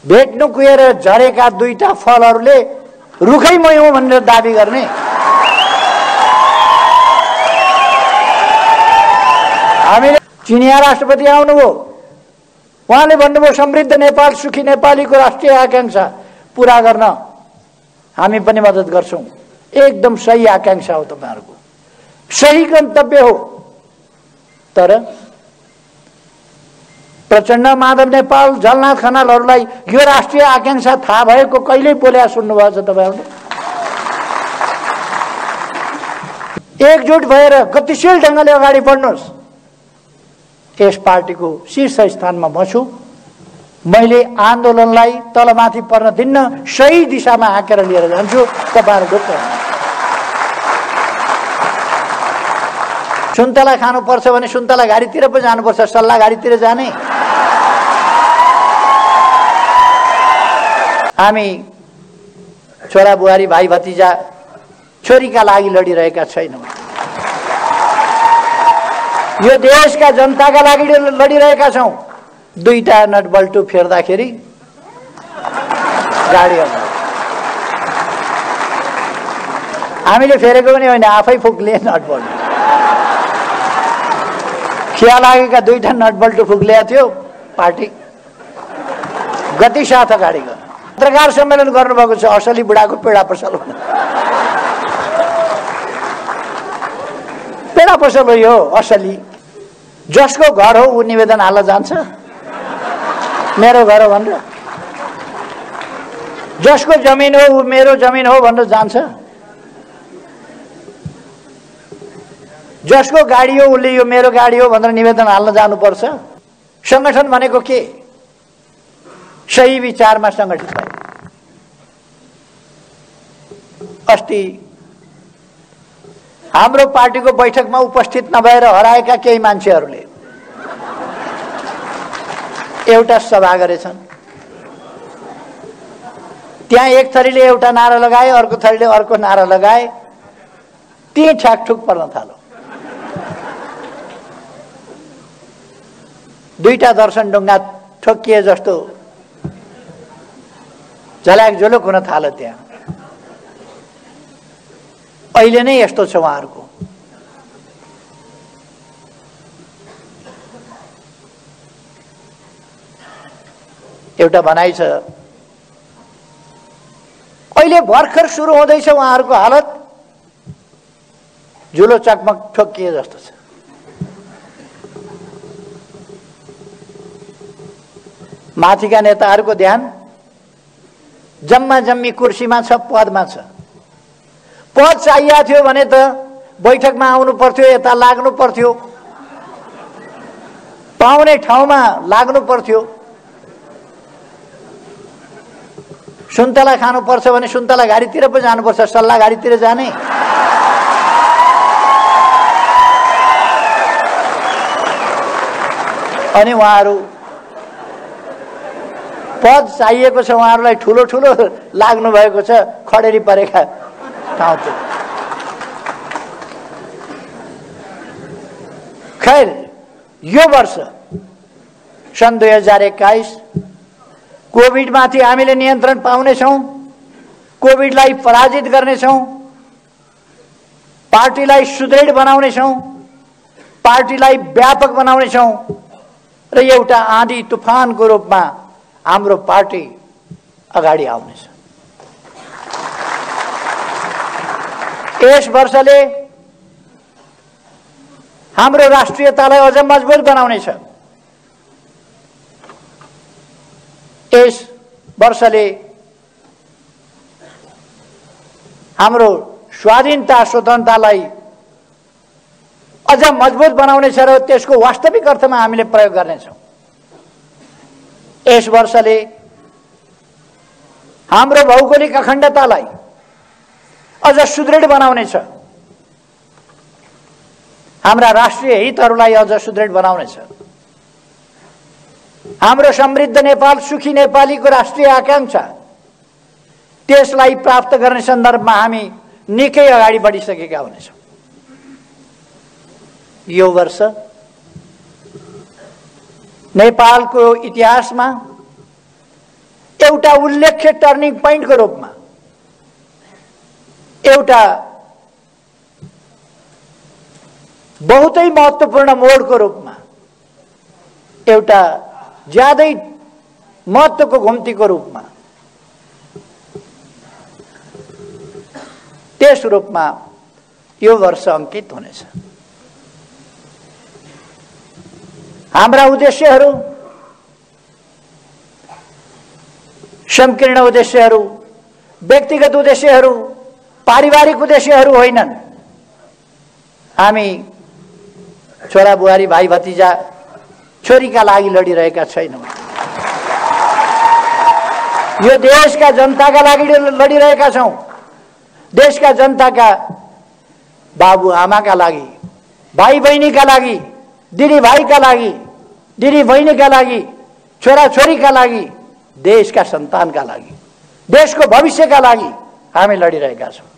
भेट्नु कुहेर झरेका दुईटा फलहरूले रुखै मै हुँ भनेर दाबी गर्ने। हामीले चिनिया राष्ट्रपति आउनुभयो, उहाँले भन्नुभयो समृद्ध नेपाल सुखी नेपालीको राष्ट्रिय आकांक्षा पूरा गर्न हामी पनि मद्दत गर्छौं। एकदम सही आकांक्षा हो, तपाईहरुको सही गन्तव्य हो। तर प्रचण्ड, माधव नेपाल, झलनाथ खनालहरूलाई यो राष्ट्रिय आकांक्षा थाहा भएको कहिल्यै बोल्या सुन्नुभएको छ तपाईहरुले? एकजुट भएर गतिशील ढंगले अगाडि बढ्नुहोस्। यस पार्टीको शीर्ष स्थानमा म छु। मैले आन्दोलनलाई तलमाथि पर्न दिन्न, सही दिशामा हाकेर लिएर जान्छु। तपाईहरु ढुक्क सुन्तला खानुपर्छ भने सुन्तला घारीतिर पो जानुपर्छ, सल्लाह घारीतिर जाने? हामी छोरा बुहारी भाइ भतिजा छोरीका लागि लडिरहेका छैनौं। यो देशका जनताका लागि लडिरहेका छौं। दुईटा नटबल्टु फेर्दाखेरि गाडी आउँछ। हामीले फेरेको पनि होइन, आफै फुक्ले नटबल्टु। खिया लागेका दुईटा नटबल्टु फुक्लिया थियो, पार्टी गति साथ अगाडि गयो। पत्रकार सम्मेलन गर्नुभएको छ, असली बुढाको पेडा पसल हो। पेडा पसल हो यो असली। जसको घर हो ऊ निवेदन हाल्न जान्छ, मेरो घर हो भनेर। जसको जमिन हो ऊ मेरो जमिन हो भनेर जान्छ। जसको गाडी हो उसले यो मेरो गाडी हो भनेर निवेदन हाल्न जानुपर्छ। संगठन भनेको के? सही विचारमा संगठित भए। अस्ति हाम्रो पार्टीको बैठकमा उपस्थित नभएर हराएका केही मान्छेहरूले एउटा सभा गरेछन्। त्यहाँ एक थरीले एउटा नारा लगाए, अर्को थरीले अर्को नारा लगाए। त्यही ठ्याकठुक पर्न थाल्यो। दुईटा दर्शन ढुङ्गा ठोकिए जस्तो झल्याक झुलुक हुन थाल्यो त्यहाँ। अहिले नै यस्तो छ उहाँहरूको। एउटा भनाइ छ, अहिले भर्खर सुरु हुँदैछ उहाँहरूको हालत, झुलो चकमक ठोकिए जस्तो छ। माथिका नेताहरूको ध्यान जम्मा जम्मी कुर्सीमा छ, पदमा छ। पद चाहिएको थियो भने त बैठकमा आउनु पर्थ्यो, यता लाग्नु पर्थ्यो, पाउने ठाउँमा लाग्नु पर्थ्यो। सुन्तला खानुपर्छ भने सुन्तला घारीतिर पो जानुपर्छ, सल्लाह घारीतिर जाने? अनि उहाँहरू पद चाहिएको छ, उहाँहरूलाई ठुलो ठुलो लाग्नु भएको छ, खडेरी परेका ठाउँ थियो। खैर, यो वर्ष सन् 2021 कोभिडमाथि हामीले नियन्त्रण पाउनेछौँ, कोभिडलाई पराजित गर्नेछौँ, पार्टीलाई सुदृढ बनाउनेछौँ, पार्टीलाई व्यापक बनाउनेछौँ र एउटा आँधी तुफानको रूपमा हाम्रो पार्टी अगाडि आउनेछ। यस वर्षले हाम्रो राष्ट्रियतालाई अझ मजबुत बनाउनेछ। यस वर्षले हाम्रो स्वाधीनता स्वतन्त्रतालाई अझ मजबुत बनाउनेछ र त्यसको वास्तविक अर्थमा हामीले प्रयोग गर्नेछौँ। यस वर्षले हाम्रो भौगोलिक अखण्डतालाई अझ सुदृढ बनाउनेछ, हाम्रा राष्ट्रिय हितहरूलाई अझ सुदृढ बनाउनेछ। हाम्रो समृद्ध नेपाल सुखी नेपालीको राष्ट्रिय आकांक्षा, त्यसलाई प्राप्त गर्ने सन्दर्भमा हामी निकै अगाडि बढिसकेका हुनेछौँ। यो वर्ष नेपालको इतिहासमा एउटा उल्लेख्य टर्निङ पोइन्टको रूपमा, एउटा बहुतै महत्त्वपूर्ण मोडको रूपमा, एउटा ज्यादै महत्त्वको घुम्तीको रूपमा, त्यस रूपमा यो वर्ष अंकित हुनेछ। हाम्रा उद्देश्यहरू संकीर्ण उद्देश्यहरू, व्यक्तिगत उद्देश्यहरू, पारिवारिक उद्देश्यहरू होइनन्। हामी छोरा बुहारी भाइ भतिजा छोरीका लागि लडिरहेका छैनौँ। यो देशका जनताका लागि लडिरहेका छौँ। देशका जनताका बाबु आमाका लागि, भाइ बहिनीका लागि, दिदी भाइका लागि, दिदी बहिनीका लागि, छोरा छोरीका लागि, देशका सन्तानका लागि, देशको भविष्यका लागि हामी लडिरहेका छौँ।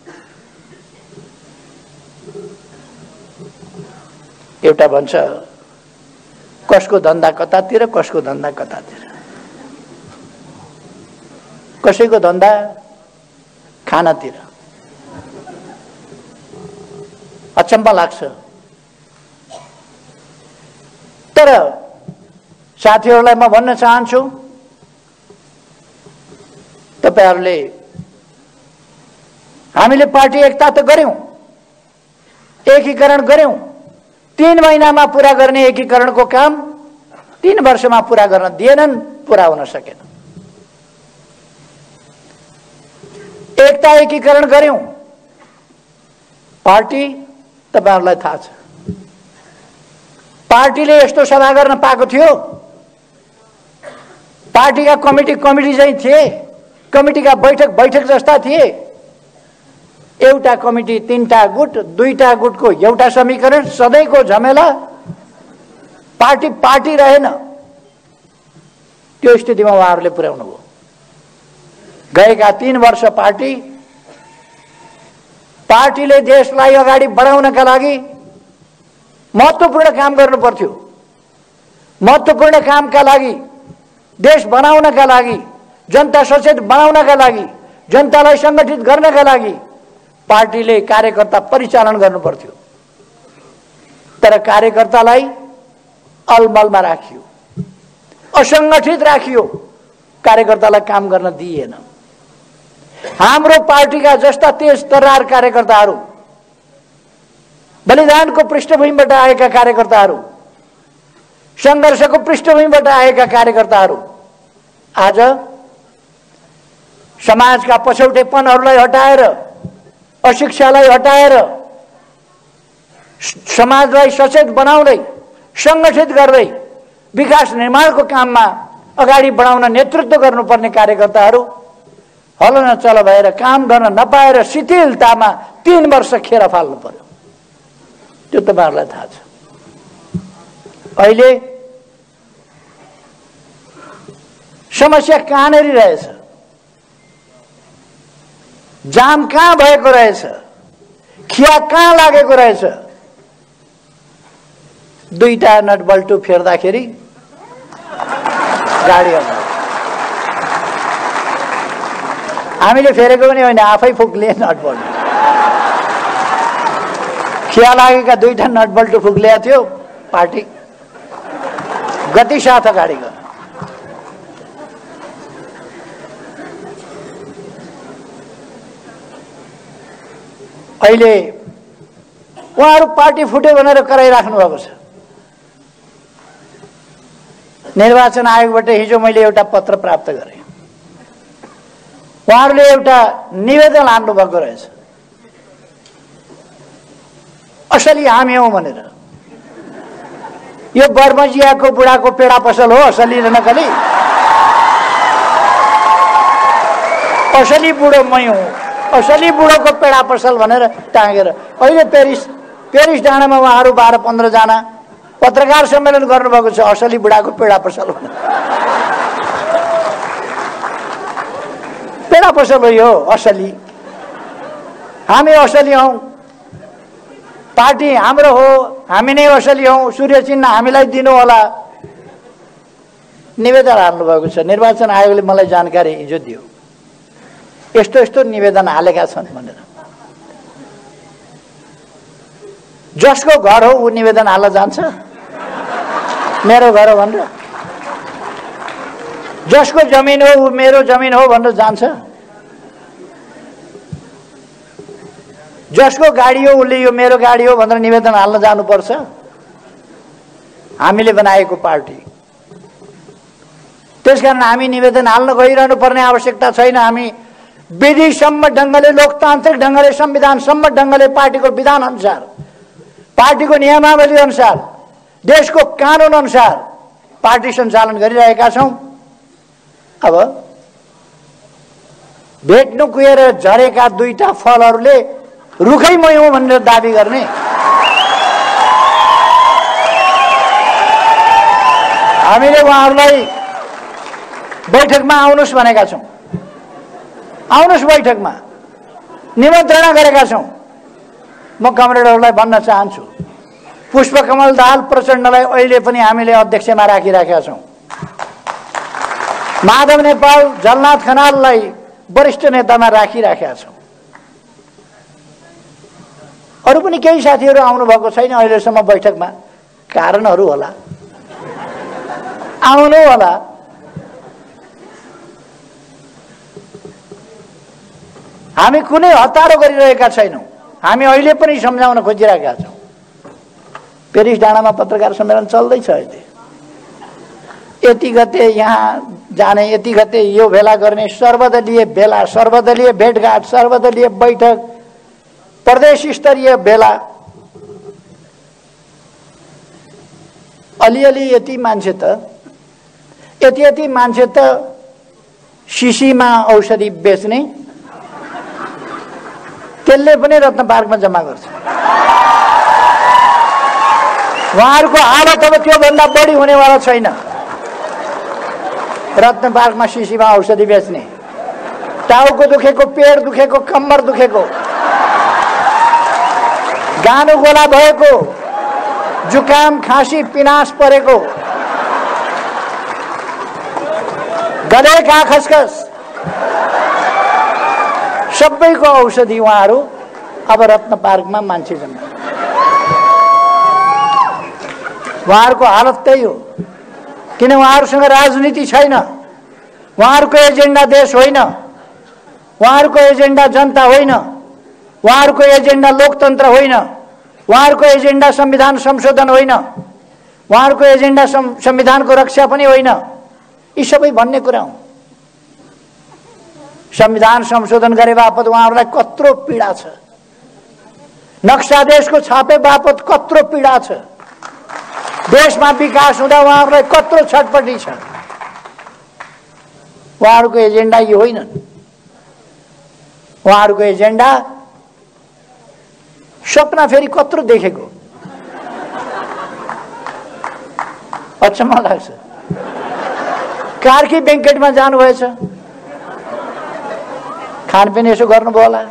एउटा भन्छ कसको धन्दा कतातिर, कसको धन्दा कतातिर। कसैको धन्दा खानातिर। अचम्म लाग्छ। तर साथीहरूलाई म भन्न चाहन्छु, तपाईहरुले हामीले पार्टी एकता त गर्यौं, एकीकरण गर्यौं। 3 महिनामा पूरा गर्ने एकीकरणको काम 3 वर्षमा पूरा गर्न दिएनन्, पूरा हुन सकेन। एकता एकीकरण गर्यौं। पार्टी तपाईहरुलाई थाहा छ, पार्टीले यस्तो सभा गर्न पाएको थियो। पार्टीका कमिटी चाहिँ थिए, कमिटीका बैठक जस्ता थिए। एउटा कमिटी 3टा गुट, 2टा गुटको एउटा समीकरण, सधैँको झमेला। पार्टी रहेन। त्यो स्थितिमा उहाँहरूले पुर्याउनु भयो। गएका 3 वर्ष पार्टीले देशलाई अगाडि बढाउनका लागि महत्त्वपूर्ण काम गर्नु पर्थ्यो। महत्त्वपूर्ण कामका लागि, देश बनाउनका लागि, जनता सचेत बनाउनका लागि, जनतालाई संगठित गर्नका लागि पार्टीले कार्यकर्ता परिचालन गर्नु पर्थ्यो। तर कार्यकर्तालाई अलमलमा राखियो, असंगठित राखियो, कार्यकर्तालाई काम गर्न दिइएन। हाम्रो पार्टीका जस्ता तेज तर्रार कार्यकर्ताहरू, बलिदानको पृष्ठभूमिबाट आएका कार्यकर्ताहरू, संघर्षको पृष्ठभूमिबाट आएका कार्यकर्ताहरू आज समाजका पछौटेपनहरूलाई हटाएर, अशिक्षालाई हटाएर, समाजलाई सचेत बनाउँदै, संगठित गर्दै विकास निर्माणको काममा अगाडि बढाउन नेतृत्व गर्नुपर्ने कार्यकर्ताहरू हलन चल भएर काम गर्न नपाएर शिथिलतामा 3 वर्ष खेर फाल्नु पर्यो। त्यो तपाईहरुलाई थाहा छ। अहिले समस्या कहाँनेर रहेछ, जाम कहाँ भएको रहेछ, खिया कहाँ लागेको रहेछ। 2टा नट बल्टु फेर्दाखेरि गाडी आउँछ। हामीले फेरेको पनि होइन, आफै फुक्ले नट बल्टु। खिया लागेका 2टा नट बल्टु फुक्लिया थियो। पार्टी गति साथ अगाडि गयो। अहिले उहाँहरू पार्टी फुट्यो भनेर कराइराख्नु भएको छ। निर्वाचन आयोगबाट हिजो मैले एउटा पत्र प्राप्त गरेँ। उहाँहरूले एउटा निवेदन हाल्नु भएको रहेछ, असली हामी हौं भनेर। यो बर्मजियाको बुढाको पेडा पसल हो, असली र नकली। असली बुढो मै हुँ, असली बुढोको पेडा पसल भनेर टाँगेर अहिले पेरिस डाँडामा उहाँहरू 12-15 जना पत्रकार सम्मेलन गर्नुभएको छ, असली बुढाको पेडा पसल भनेर। पेडा पसल हो यो, असली। हामी असली हौं, पार्टी हाम्रो हो, हामी नै असली हौं, सूर्य चिन्ह हामीलाई दिनु होला। निवेदन हाल्नुभएको छ। निर्वाचन आयोगले मलाई जानकारी हिजो दियो, यस्तो यस्तो निवेदन हालेका छन् भनेर। जसको घर हो ऊ निवेदन हाल्न जान्छ मेरो घर हो भनेर? जसको जमिन हो ऊ मेरो जमिन हो भनेर जान्छ? जसको गाडी हो उसले यो मेरो गाडी हो भनेर निवेदन हाल्न जानुपर्छ? हामीले बनाएको पार्टी। त्यसकारण हामी निवेदन हाल्न गइरहनु पर्ने आवश्यकता छैन। हामी विधिसम्म ढङ्गले, लोकतान्त्रिक ढङ्गले, संविधानसम्म ढङ्गले, पार्टीको विधान अनुसार, पार्टीको नियमावली अनुसार, देशको कानुन अनुसार पार्टी सञ्चालन गरिरहेका छौं। अब भेट्नु कुहेर झरेका दुईटा फलहरूले रुखै मै हुँ भनेर दाबी गर्ने, हामीले उहाँहरूलाई बैठकमा आउनुहोस् भनेका छौं। आउनुहोस् बैठकमा निमन्त्रणा गरेका छौं। म कमरेडहरूलाई भन्न चाहन्छु, पुष्पकमल दाहाल प्रचण्डलाई अहिले पनि हामीले अध्यक्षमा राखिराखेका छौं। माधव नेपाल, झलनाथ खनाललाई वरिष्ठ नेतामा राखिराखेका छौं। अरू पनि केही साथीहरू आउनु भएको छैन अहिलेसम्म बैठकमा, कारणहरू होला, आउनु होला। हामी कुनै हतारो गरिरहेका छैनौं। हामी अहिले पनि सम्झाउन खोजिरहेका छौं। पेरिस डाँडामा पत्रकार सम्मेलन चल्दैछ अहिले। यति गते यहाँ जाने, यति गते यो भेला गर्ने, सर्वदलीय भेला, सर्वदलीय भेटघाट, सर्वदलीय बैठक, प्रदेश स्तरीय भेला। अलिअलि यति मान्छे त, यति मान्छे त शिशिमा औषधि बेच्ने, त्यसले पनि रत्न पार्कमा जम्मा गर्छ। उहाँहरूको हालत अब त्योभन्दा बढी हुनेवाला छैन। रत्न पार्कमा शिशिमा औषधि बेच्ने, टाउको दुखेको, पेट दुखेको, कम्मर दुखेको, गानो गोला भएको, जुकाम, खाँसी, पिनास परेको, गलेका खसखस, सबैको औषधि उहाँहरू अब रत्न पार्कमा मान्छे जम्मा। उहाँहरूको हालत त्यही हो, किन उहाँहरूसँग राजनीति छैन। उहाँहरूको एजेन्डा देश होइन, उहाँहरूको एजेन्डा जनता होइन, उहाँहरूको एजेन्डा लोकतन्त्र होइन, उहाँहरूको एजेन्डा संविधान संशोधन होइन, उहाँहरूको एजेन्डा संविधानको रक्षा पनि होइन। यी सबै भन्ने कुरा हो। संविधान संशोधन गरे बापत उहाँहरूलाई कत्रो पीडा छ, नक्सा देशको छापे बापत कत्रो पीडा छ, देशमा विकास हुँदा उहाँहरूलाई कत्रो छटपटी छ। उहाँहरूको एजेन्डा यो होइन। उहाँहरूको एजेन्डा सपना फेरि कत्रो देखेको, अचम्म लाग्छ। कार्की बैंकेटमा जानुभएछ, खानपिन यसो गर्नुभयो होला,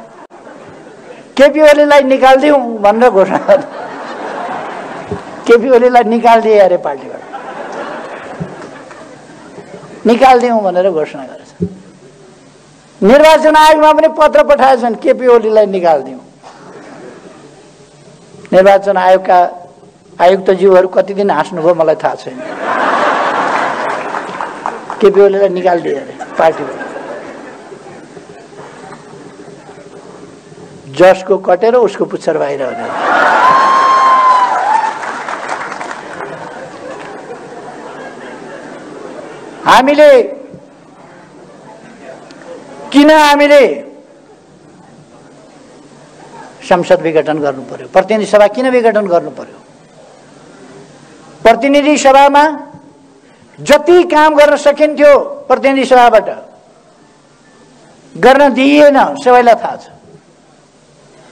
केपी ओलीलाई निकालिदिउँ भनेर घोषणा गर्नु। केपी ओलीलाई निकालिदिए अरे पार्टीबाट, निकालिदिउँ भनेर घोषणा गरेछ। निर्वाचन आयोगमा पनि पत्र पठाएछन्, केपी ओलीलाई निकालिदिउँ। निर्वाचन आयोगका आयुक्तज्यूहरू कति दिन हाँस्नुभयो मलाई थाहा छैन। केपी ओलीलाई निकालिदिए अरे पार्टीबाट। जसको कटेर उसको पुच्छर बाहिर हुने। हामीले संसद विघटन गर्नु पर्यो, प्रतिनिधि सभा किन विघटन गर्नु पर्यो? प्रतिनिधि सभामा जति काम गर्न सकिन्थ्यो प्रतिनिधि सभाबाट गर्न दिइएन, सबैलाई थाहा छ।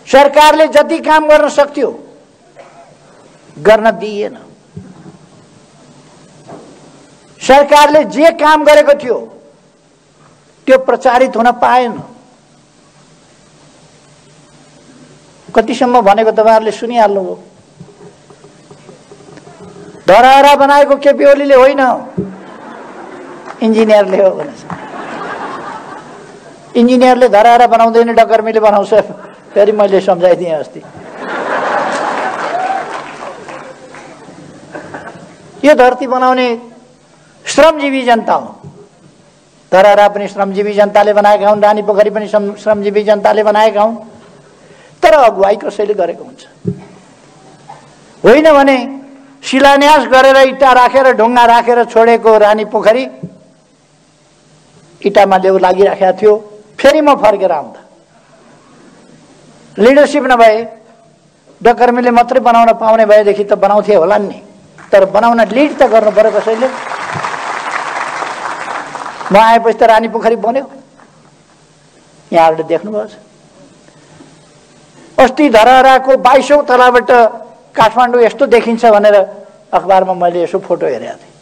सरकारले जति काम गर्न सक्थ्यो गर्न दिइएन। सरकारले जे काम गरेको थियो त्यो प्रचारित हुन पाएन। कतिसम्म भनेको तपाईहरुले सुनिहाल्नुभयो। धरहरा बनाएको केपी ओलीले होइन, इन्जिनियरले हो भनेछ। इन्जिनियरले धराएर बनाउँदैन, डकर्मीले बनाउँछ। फेरि मैले सम्झाइदिएँ अस्ति। यो धरती बनाउने श्रमजीवी जनता हो। धराहरा पनि श्रमजीवी जनताले बनाएका हुन्, रानी पोखरी पनि श्रमजीवी जनताले बनाएका हुन्। तर अगुवाई कसैले गरेको हुन्छ। होइन भने शिलान्यास गरेर इँटा राखेर ढुङ्गा राखेर छोडेको रानी पोखरी इँटामा लेउ लागिराखेको थियो। फेरि म फर्केर आउँदा लिडरसिप नभए डकर्मीले मात्रै बनाउन पाउने भएदेखि त बनाउँथे होला नि। तर बनाउन लिड त गर्नु पर्यो कसैले। म आएपछि त रानी पोखरी बन्यो। यहाँहरूले देख्नुभएको छ। अस्ति धराहराको 22औं तलाबाट काठमाडौँ यस्तो देखिन्छ भनेर अखबारमा मैले यसो फोटो हेरेको थिएँ।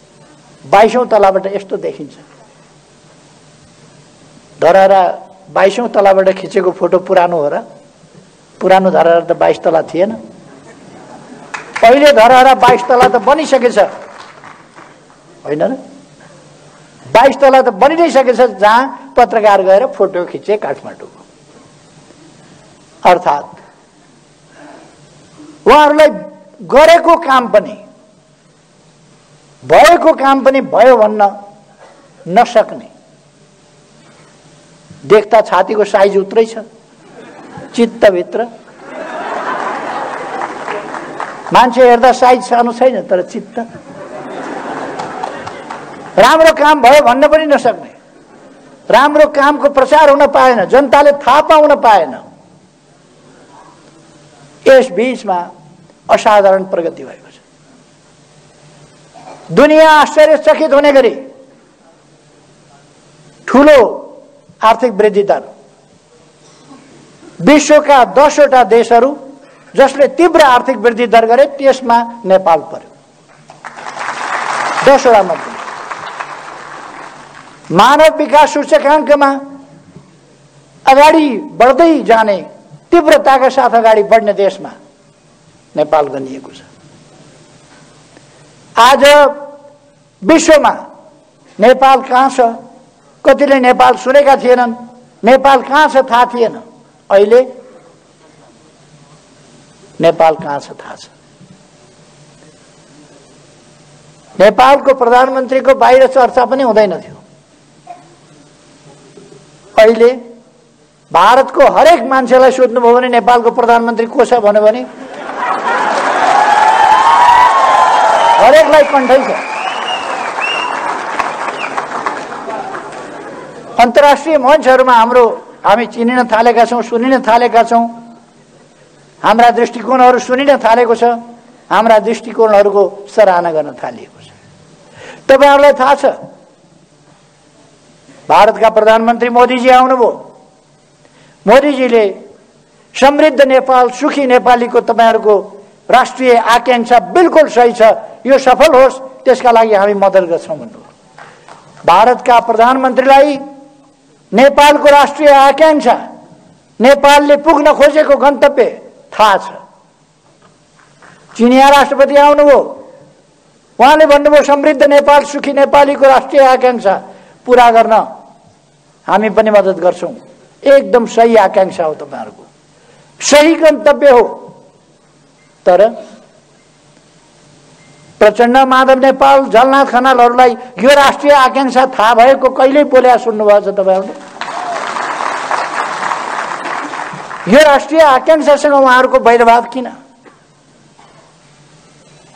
22औं तलाबाट यस्तो देखिन्छ। धराहरा 22औं तलाबाट खिचेको फोटो पुरानो हो र? पुरानो धराहरा त 22 तला थिएन। अहिले धराहरा 22 तला त बनिसकेछ, होइन र? 22 तला त बनि नै सकेछ, जहाँ पत्रकार गएर फोटो खिचे काठमाडौँको। अर्थात् उहाँहरूलाई गरेको काम पनि भएको काम पनि भयो भन्न नसक्ने, देख्दा छातीको साइज उत्रै छ, चित्तभित्र मान्छे हेर्दा साइज सानो छैन, तर चित्त राम्रो काम भयो भन्न पनि नसक्ने, राम्रो कामको प्रचार हुन पाएन, जनताले थाहा पाउन पाएन। यस बीचमा असाधारण प्रगति भएको छ। दुनिया आश्चर्यचकित हुने गरी ठूलो आर्थिक वृद्धि दर, विश्वका 10वटा देशहरू जसले तीव्र आर्थिक वृद्धि दर गरे त्यसमा नेपाल पर्यो। 10वटा मध्ये मानव विकास सूचकाङ्कमा अगाडि बढ्दै जाने, तीव्रताका साथ अगाडि बढ्ने देशमा नेपाल गनिएको छ। आज विश्वमा नेपाल कहाँ छ? कतिले नेपाल सुनेका थिएनन्। नेपाल कहाँ छ थाहा थिएन। अहिले नेपाल कहाँ छ थाहा छ। नेपालको प्रधानमन्त्रीको बाहिर चर्चा पनि हुँदैन थियो। अहिले भारतको हरेक मान्छेलाई सोध्नुभयो भने नेपालको प्रधानमन्त्री को छ भन्यो भने हरेकलाई कण्ठै छ। अन्तर्राष्ट्रिय मञ्चहरूमा हामी चिनिन थालेका छौँ, सुनिन थालेका छौँ। हाम्रा दृष्टिकोणहरू सुनिन थालेको छ, हाम्रा दृष्टिकोणहरूको सराहना गर्न थालिएको छ। तपाईहरुलाई थाहा छ, भारतका प्रधानमन्त्री मोदीजी आउनुभयो। मोदीजीले समृद्ध नेपाल, सुखी नेपालीको तपाईहरुको राष्ट्रिय आकांक्षा बिल्कुल सही छ, यो सफल होस् त्यसका लागि हामी मद्दत गर्छौं भन्नुभयो। भारतका प्रधानमन्त्रीलाई नेपालको राष्ट्रिय आकांक्षा, नेपालले पुग्न खोजेको गन्तव्य थाहा छ। चिनिया राष्ट्रपति आउनुभयो, उहाँले भन्नुभयो समृद्ध नेपाल, सुखी नेपालीको राष्ट्रिय आकांक्षा पूरा गर्न हामी पनि मद्दत गर्छौं। एकदम सही आकांक्षा हो, तपाईहरुको सही गन्तव्य हो। तर प्रचण्ड, माधव नेपाल, झलनाथ खनालहरूलाई यो राष्ट्रिय आकांक्षा थाहा भएको कहिल्यै बोल्या सुन्नुभएको छ तपाईहरुले? यो राष्ट्रिय आकांक्षासँग उहाँहरूको वैरभाव किन?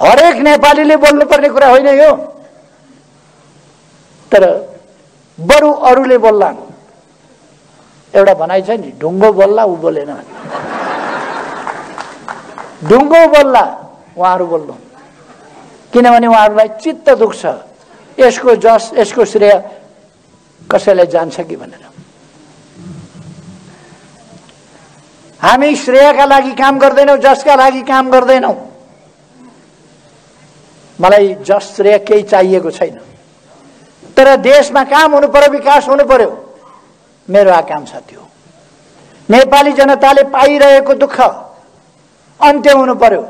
हरेक नेपालीले बोल्नुपर्ने कुरा होइन यो, तर बरु अरूले बोल्लान्। एउटा भनाइ छ नि, ढुङ्गो बोल्ला ऊ बोलेन। ढुङ्गो बोल्ला उहाँहरू बोल्नु, किनभने उहाँहरूलाई चित्त दुख्छ यसको जस, यसको श्रेय कसैलाई जान्छ कि भनेर। हामी श्रेयका लागि काम गर्दैनौं, जसका लागि काम गर्दैनौं। मलाई जस श्रेय केही चाहिएको छैन, तर देशमा काम हुनु पर्यो, विकास हुनु पर्यो, मेरो आकांक्षा थियो। नेपाली जनताले पाइरहेको दुःख अन्त्य हुनु पर्यो।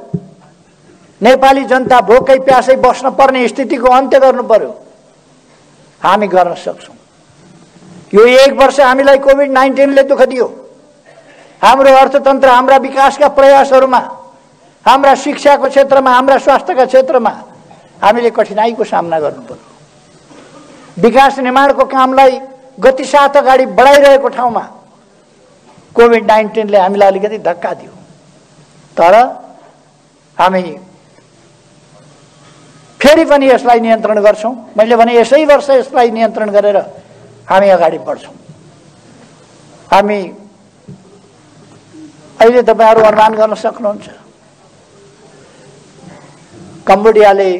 नेपाली जनता भोकै प्यासै बस्न पर्ने स्थितिको अन्त्य गर्नु पर्यो। हामी गर्न सक्छौं। यो 1 वर्ष हामीलाई कोभिड-19 ले दुःख दियो। हाम्रो अर्थतन्त्र, हाम्रा विकासका प्रयासहरूमा, हाम्रा शिक्षाको क्षेत्रमा, हाम्रा स्वास्थ्यका क्षेत्रमा हामीले कठिनाइको सामना गर्नुपर्यो। विकास निर्माणको कामलाई गतिसाथ अगाडि बढाइरहेको ठाउँमा कोभिड-19 ले हामीलाई अलिकति धक्का दियो। तर हामी फेरि पनि यसलाई नियन्त्रण गर्छौं। मैले भने यसै वर्ष यसलाई नियन्त्रण गरेर हामी अगाडि बढ्छौं। हामी अहिले तपाईहरु अनुमान गर्न सक्नुहुन्छ, कम्बोडियाले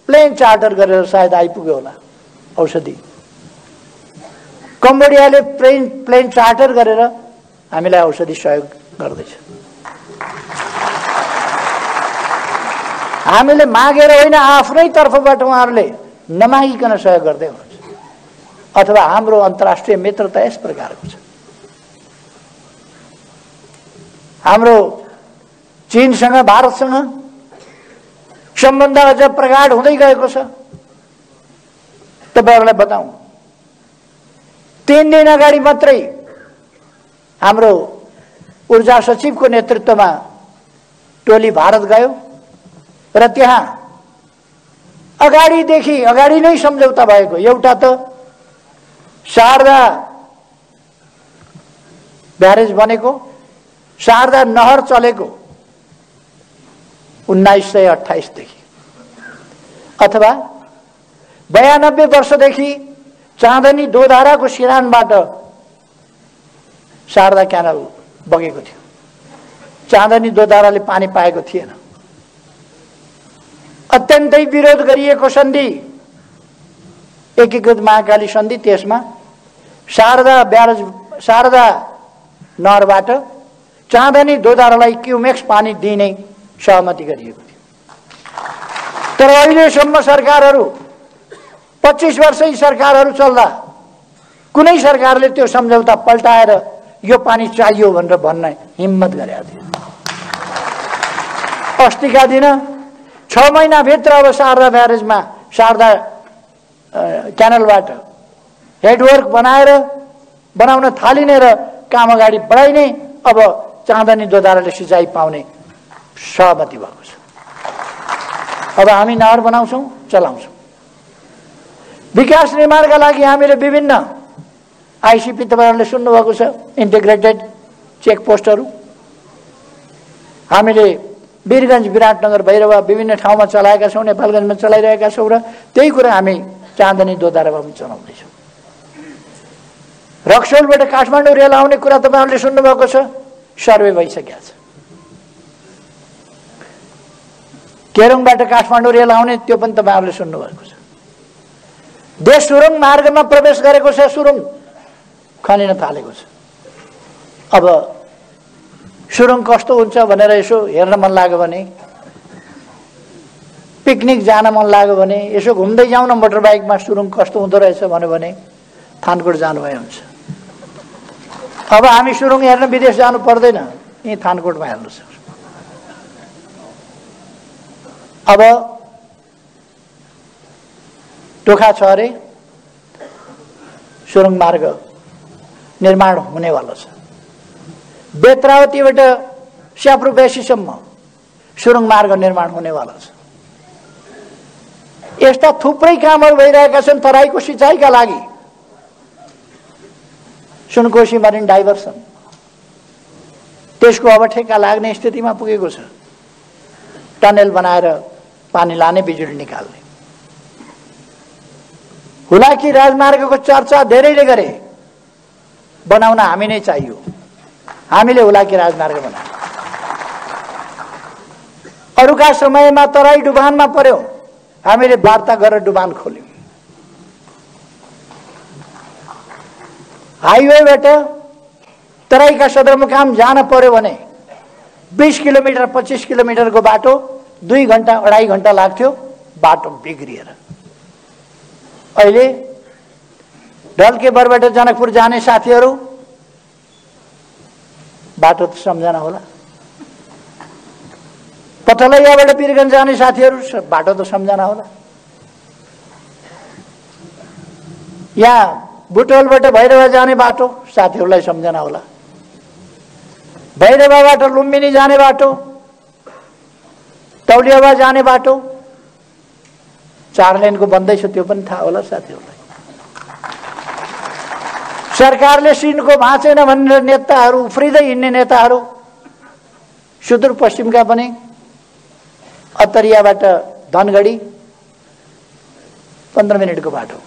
प्लेन चार्टर गरेर सायद आइपुग्यो होला औषधि। कम्बोडियाले प्लेन चार्टर गरेर हामीलाई औषधि सहयोग गर्दैछ। हामीले मागेर होइन, आफ्नै तर्फबाट उहाँहरूले नमागिकन सहयोग गर्दै हुनुहुन्छ। अथवा हाम्रो अन्तर्राष्ट्रिय मित्रता यस प्रकारको छ। हाम्रो चीनसँग, भारतसँग सम्बन्ध अझ प्रगाढ हुँदै गएको छ। तपाईहरुलाई बताऊं, 3 दिन अगाडि मात्रै हाम्रो ऊर्जा सचिवको नेतृत्वमा टोली भारत गयो र त्यहाँ अगाडि नै सम्झौता भएको। एउटा त शारदा ब्यारेज बनेको, शारदा नहर चलेको 1928 देखि, अथवा 92 वर्षदेखि चाँदनी दोधाराको सिरानबाट शारदा क्यानल बगेको थियो। चाँदनी दोधाराले पानी पाएको थिएन। अत्यन्तै विरोध गरिएको सन्धि एकीकृत महाकाली सन्धि, त्यसमा शारदा नहरबाट चाँदनी दोधारालाई क्युमेक्स पानी दिने सहमति गरिएको थियो। तर अहिलेसम्म सरकारहरू 25 वर्षै सरकारहरू चल्दा कुनै सरकारले त्यो सम्झौता पल्टाएर यो पानी चाहियो भनेर भन्न हिम्मत गरेका थिए। अस्तिका दिन 6 महिनाभित्र अब शारदा ब्यारेजमा, शारदा क्यानलबाट हेडवर्क बनाउन थालिने र काम अगाडि बढाइने, अब चाँदनी दोधाराले सिँचाइ पाउने सहमति भएको छ। अब हामी नहर बनाउँछौं, चलाउँछौं। विकास निर्माणका लागि हामीले विभिन्न आईसीपी तपाईहरुले सुन्नुभएको छ, इन्टिग्रेटेड चेकपोस्टहरू हामीले वीरगञ्ज, विराटनगर, भैरवा विभिन्न ठाउँमा चलाएका छौं, नेपालगञ्जमा चलाइरहेका छौं र त्यही कुरा हामी चाँदनी दोधारामा पनि चलाउँदैछौँ। रक्सौलबाट काठमाडौँ रेल आउने कुरा तपाईहरुले सुन्नुभएको छ, सर्वे भइसकेको छ। केरङबाट काठमाडौँ रेल आउने, त्यो पनि तपाईहरुले सुन्नुभएको छ। देश सुरुङ मार्गमा प्रवेश गरेको छ, सुरुङ खनिन थालेको छ। अब सुरुङ कस्तो हुन्छ भनेर यसो हेर्न मन लाग्यो भने, पिकनिक जान मन लाग्यो भने यसो घुम्दै जाउँ न मोटरबाइकमा, सुरुङ कस्तो हुँदो रहेछ भन्यो भने थानकोट जानुभए हुन्छ। अब हामी सुरुङ हेर्न विदेश जानु पर्दैन, यही थानकोटमा हेर्नु सक्छ। अब टोखा छ अरे, सुरुङ मार्ग निर्माण हुनेवाला छ। बेत्रावतीबाट स्याप्रुबेसीसम्म सुरुङ मार्ग निर्माण हुनेवाला छ। यस्ता थुप्रै कामहरू भइरहेका छन् तराईको सिँचाइका लागि। सुनकोशी मरिन डाइभर्सन, त्यसको अब ठेक्का लाग्ने स्थितिमा पुगेको छ। टनेल बनाएर पानी लाने, बिजुली निकाल्ने। हुलाकी राजमार्गको चर्चा धेरैले गरे, बनाउन हामी नै चाहियो। हामीले हुलाकी राजमार्ग बनायौं। अरूका समयमा तराई डुबानमा पर्यो, हामीले वार्ता गरेर डुबान खोल्यौं। हाइवेबाट तराईका सदरमुकाम जान पर्यो भने 20 किलोमिटर 25 किलोमिटरको बाटो 2 घण्टा 2.5 घण्टा लाग्थ्यो, बाटो बिग्रिएर। अहिले ढल्केबरबाट जनकपुर जाने साथीहरू, बाटो त सम्झना होला। पथलैयाबाट वीरगञ्ज जाने साथीहरू, बाटो त सम्झना होला। यहाँ बुटवलबाट भैरवा जाने बाटो साथीहरूलाई सम्झना होला, भैरवाबाट लुम्बिनी जाने बाटो, तौलियावा जाने बाटो 4 लेनको बन्दैछ, त्यो पनि थाहा होला साथीहरूलाई। सरकारले सिनको भाँचेन भनेर नेताहरू उफ्रिँदै हिँड्ने नेताहरू सुदूरपश्चिमका पनि अतरियाबाट धनगढी 15 मिनटको बाटो,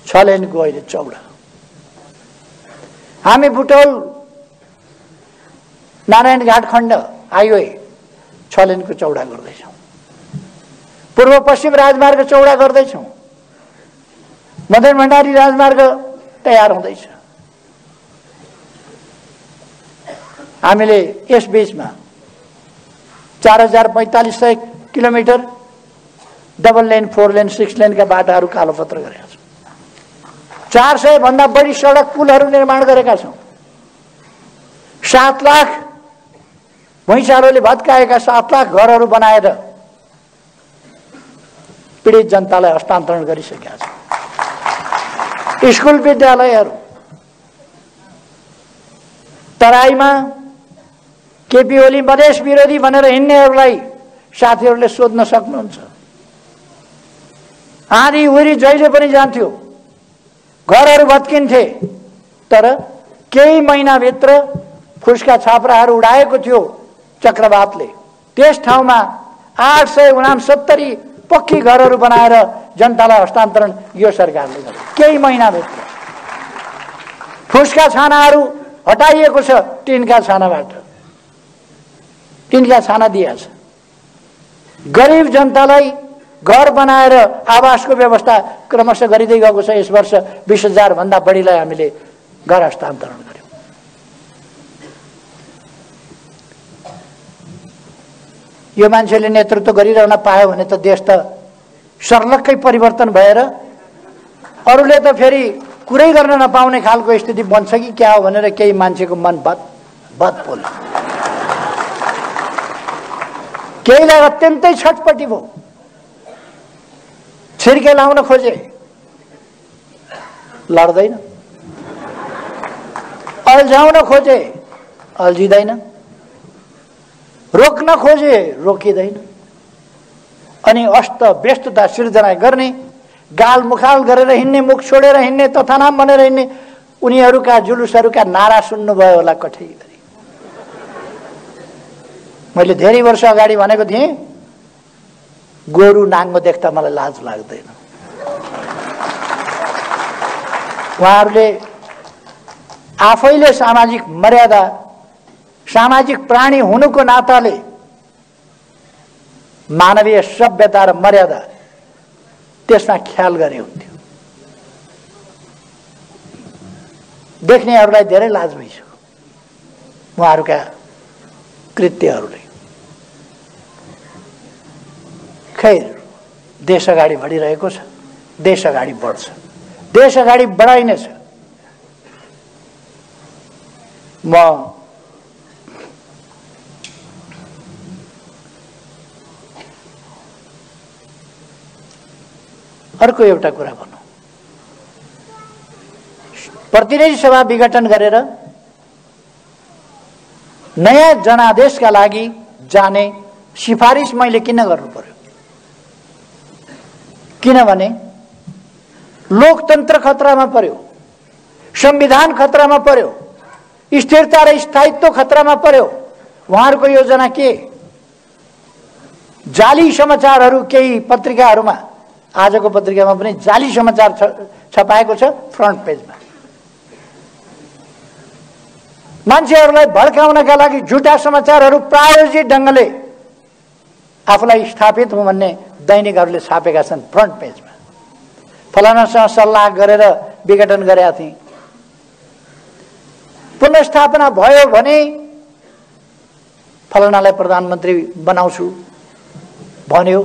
6 लेनको अहिले चौडा। हामी बुटवल नारायणघाट खण्ड हाइवे 6 लेनको चौडा गर्दैछौँ, पूर्व पश्चिम राजमार्ग चौडा गर्दैछौँ, मदन भण्डारी राजमार्ग तयार हुँदैछ। हामीले यस बीचमा 4045 किलोमिटर डबल लेन, 4 लेन, 6 लेनका बाटाहरू कालोपत्र गरेका छौँ। 400 भन्दा बढी सडक पुलहरू निर्माण गरेका छौँ। 7 लाख भुइँचालोले भत्काएका 7 लाख घरहरू बनाएर पीडित जनतालाई हस्तान्तरण गरिसकेका छौँ। स्कुल विद्यालयहरू तराईमा केपी ओली मधेस विरोधी भनेर हिँड्नेहरूलाई साथीहरूले सोध्न सक्नुहुन्छ। आँधी उरी जहिले पनि जान्थ्यो, घरहरू भत्किन्थे, तर केही महिनाभित्र फुस्का छाप्राहरू उडाएको थियो चक्रवातले। त्यस ठाउँमा 869 पक्की घरहरू बनाएर जनतालाई हस्तान्तरण यो सरकारले गर्यो। केही महिनाभित्र फुस्का छानाहरू हटाइएको छ, टिनका छानाबाट टिनका छाना दिएछ। गरिब जनतालाई घर बनाएर आवासको व्यवस्था क्रमशः गरिँदै गएको छ। यस वर्ष 20,000 भन्दा बढीलाई हामीले घर हस्तान्तरण गर्यौं। यो मान्छेले नेतृत्व गरिरहन पायो भने त देश त सर्लक्कै परिवर्तन भएर अरूले त फेरि कुरै गर्न नपाउने खालको स्थिति बन्छ कि क्या हो भनेर केही मान्छेको मन बद बोल्छ। केहीलाई अत्यन्तै छटपटी भयो, छिर्के लाउन खोजे, लड्दैन। अल्झाउन खोजे, अल्झिँदैन। रोक्न खोजे, रोकिँदैन। अनि अस्त व्यस्तता सिर्जना गर्ने, गाल मुखाल गरेर हिँड्ने, मुख छोडेर हिँड्ने, तथानाम भनेर हिँड्ने उनीहरूका जुलुसहरूका नारा सुन्नुभयो होला कठै। मैले धेरै वर्ष अगाडि भनेको थिएँ, गोरु नाङ्गो देख्दा मलाई लाज लाग्दैन। उहाँहरूले आफैले सामाजिक मर्यादा, सामाजिक प्राणी हुनुको नाताले मानवीय सभ्यता र मर्यादा त्यसमा ख्याल गरे हुन्थ्यो। देख्नेहरूलाई धेरै लाज भइसक्यो उहाँहरूका कृत्यहरूले। खैर, देश अगाडि बढिरहेको छ, देश अगाडि बढ्छ, देश अगाडि बढाइनेछ। म अर्को एउटा कुरा भनौँ, प्रतिनिधि सभा विघटन गरेर नयाँ जनादेशका लागि जाने सिफारिस मैले किन गर्नु पर्यो? किनभने लोकतन्त्र खतरामा पर्यो, संविधान खतरामा पर्यो, स्थिरता र स्थायित्व खतरामा पर्यो। उहाँहरूको योजना के? जाली समाचारहरू केही पत्रिकाहरूमा, आजको पत्रिकामा पनि जाली समाचार छपाएको छ फ्रन्ट पेजमा। मान्छेहरूलाई भड्काउनका लागि झुटा समाचारहरू प्रायोजित ढङ्गले आफूलाई स्थापित हुँ भन्ने दैनिकहरूले छापेका छन् फ्रन्ट पेजमा। फलानासँग सल्लाह गरेर विघटन गरेका थिए, पुनर्स्थापना भयो भने फलानालाई प्रधानमन्त्री बनाउँछु भन्यो।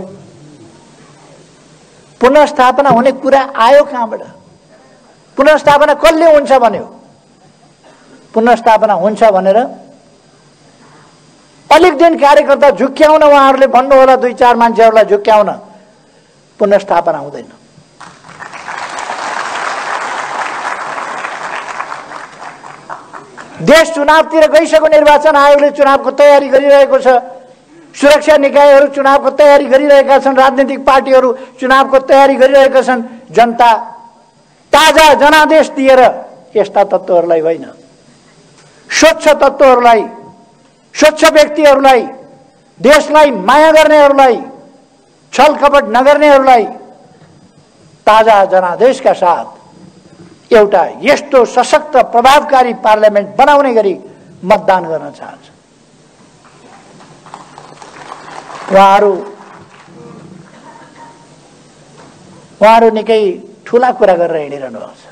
पुनर्स्थापना हुने कुरा आयो कहाँबाट? पुनर्स्थापना कसले हुन्छ भन्यो? पुनर्स्थापना हुन्छ भनेर अलिक दिन कार्यकर्ता झुक्क्याउन उहाँहरूले भन्नु होला, 2-4 मान्छेहरूलाई झुक्क्याउन, पुनर्स्थापना हुँदैन। देश चुनावतिर गइसक्यो, निर्वाचन आयोगले चुनावको तयारी गरिरहेको छ, सुरक्षा निकायहरू चुनावको तयारी गरिरहेका छन्, राजनीतिक पार्टीहरू चुनावको तयारी गरिरहेका छन्। जनता ताजा जनादेश दिएर यस्ता तत्त्वहरूलाई होइन, स्वच्छ तत्त्वहरूलाई, स्वच्छ व्यक्तिहरूलाई, देशलाई माया गर्नेहरूलाई, छलकपट नगर्नेहरूलाई ताजा जनादेशका साथ एउटा यस्तो सशक्त प्रभावकारी पार्लियामेन्ट बनाउने गरी मतदान गर्न चाहन्छ। उहाँहरू निकै ठूला कुरा गरेर हिँडिरहनु भएको छ।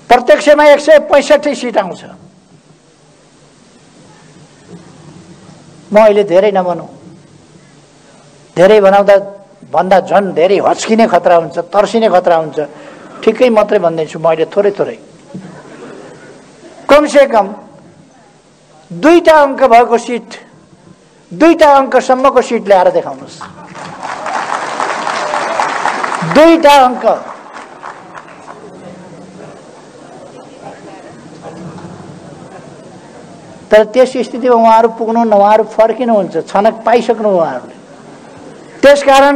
प्रत्यक्षमा 165 सिट आउँछ। म अहिले धेरै नभनौँ, धेरै भन्दा झन् धेरै हच्किने खतरा हुन्छ, तर्सिने खतरा हुन्छ। ठिकै मात्रै भन्दैछु म अहिले, थोरै थोरै। कमसेकम 2टा अङ्क भएको सिट, 2टा अङ्कसम्मको सिट ल्याएर देखाउनुहोस्। 2टा अङ्क। तर त्यस स्थितिमा उहाँहरू पुग्नुहुन्न, उहाँहरू फर्किनुहुन्छ, छनक पाइसक्नु उहाँहरूले। त्यसकारण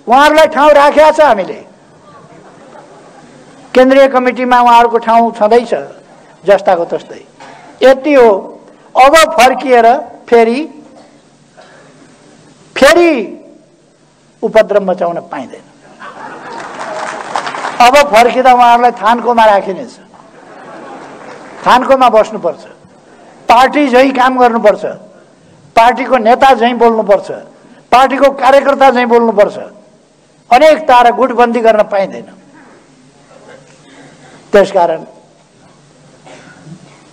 उहाँहरूलाई ठाउँ राखेका छ हामीले। केन्द्रीय कमिटीमा उहाँहरूको ठाउँ छँदैछ जस्ताको तस्तै। यति हो, अब फर्किएर फेरि उपद्रव मचाउन पाइँदैन। अब फर्किँदा उहाँहरूलाई थानकोमा राखिनेछ, थानकोमा बस्नुपर्छ, पार्टी झैँ काम गर्नुपर्छ, पार्टीको नेता झैँ बोल्नुपर्छ, पार्टीको कार्यकर्ता झैँ बोल्नुपर्छ। अनेकता र गुटबन्दी गर्न पाइँदैन। त्यसकारण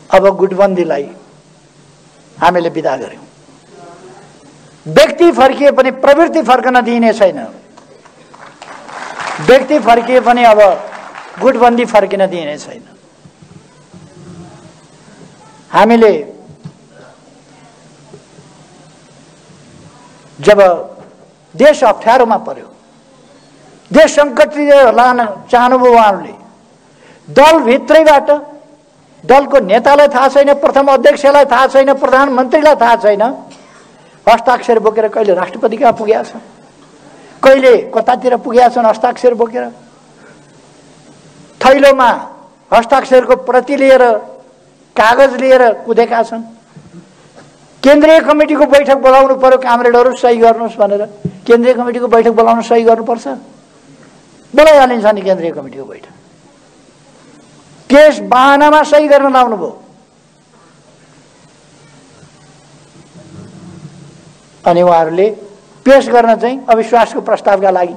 अब गुटबन्दीलाई हामीले बिदा गर्यौं। व्यक्ति फर्किए पनि प्रवृत्ति फर्कन दिइने छैन। व्यक्ति फर्किए पनि अब गुटबन्दी फर्किन दिइने छैन। हामीले जब देश अप्ठ्यारोमा पर्यो, देश सङ्कटतिर लान चाहनुभयो उहाँहरूले, दलभित्रैबाट दलको नेतालाई थाहा छैन, प्रथम अध्यक्षलाई थाहा छैन, प्रधानमन्त्रीलाई थाहा छैन, हस्ताक्षर बोकेर कहिले राष्ट्रपति कहाँ पुगेका छन्, कहिले कतातिर पुगेका छन् हस्ताक्षर बोकेर। थैलोमा हस्ताक्षरको प्रति लिएर, कागज लिएर कुदेका छन्। केन्द्रीय कमिटीको बैठक बोलाउनु पर्यो, कामरेडहरू सही गर्नुहोस् भनेर। केन्द्रीय कमिटीको बैठक बोलाउन सही गर्नुपर्छ, बोलाइहालिन्छ नि केन्द्रीय कमिटीको बैठक। केस बहानामा सही गर्न लाउनु भयो। अनि उहाँहरूले पेश गर्न चाहिँ अविश्वासको प्रस्तावका लागि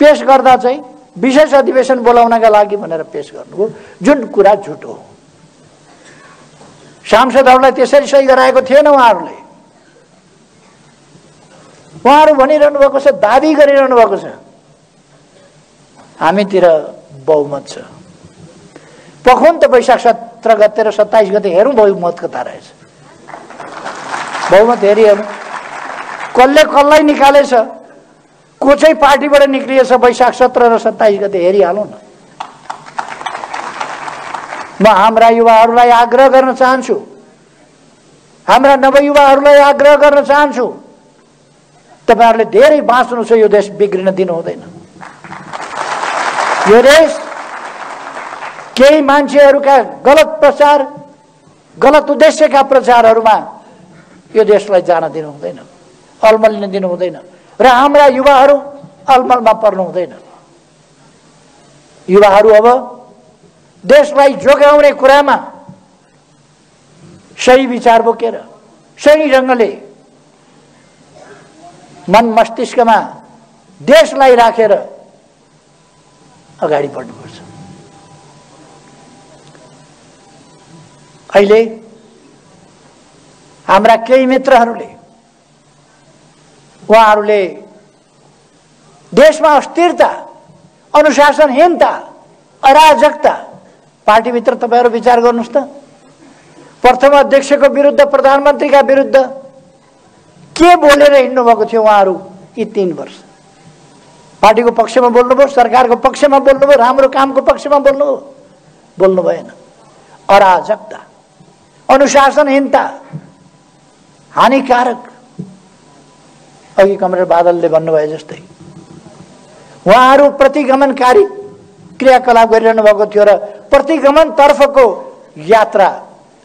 पेश गर्दा चाहिँ विशेष अधिवेशन बोलाउनका लागि भनेर पेश गर्नुभयो, जुन कुरा झुटो हो। सांसदहरूलाई त्यसरी सही गराएको थिएन उहाँहरूले। उहाँहरू भनिरहनु भएको छ, दाबी गरिरहनु भएको छ हामीतिर बहुमत छ। पखुन त वैशाख 17 गते र 27 गते हेरौँ बहुमत कता रहेछ। बहुमत हेरिहेरौँ, कसले कसलाई निकालेछ, को चाहिँ पार्टीबाट निक्लिएछ वैशाख 17 र 27 गते हेरिहालौँ न। म हाम्रा युवाहरूलाई आग्रह गर्न चाहन्छु, हाम्रा नवयुवाहरूलाई आग्रह गर्न चाहन्छु, तपाईहरुले धेरै बाँच्नु छ, यो देश बिग्रिन दिनु हुँदैन। यो देश केही मान्छेहरूका गलत प्रचार, गलत उद्देश्यका प्रचारहरूमा यो देशलाई जान दिनु हुँदैन, अलमल्न दिनु हुँदैन र हाम्रा युवाहरू अलमलमा पर्नु हुँदैन। युवाहरू अब देशलाई जोगाउने कुरामा सही विचार बोकेर, सही ढंगले मन मस्तिष्कमा देशलाई राखेर अगाडि बढ्नुपर्छ। अहिले हाम्रा केही मित्रहरूले, उहाँहरूले देशमा अस्थिरता, अनुशासनहीनता, अराजकता, पार्टीभित्र तपाईहरु विचार गर्नुस् त, प्रथम अध्यक्षको विरुद्ध, प्रधानमन्त्रीका विरुद्ध के बोलेर हिँड्नु भएको थियो उहाँहरू यी 3 वर्ष? पार्टीको पक्षमा बोल्नुभयो, सरकारको पक्षमा बोल्नुभयो, राम्रो कामको पक्षमा बोल्नु भएन। अराजकता, अनुशासनहीनता हानिकारक। अघि कमरेड बादलले भन्नुभयो जस्तै उहाँहरू प्रतिगमनकारी क्रियाकलाप गरिरहनु भएको थियो र प्रतिगमन तर्फको यात्रा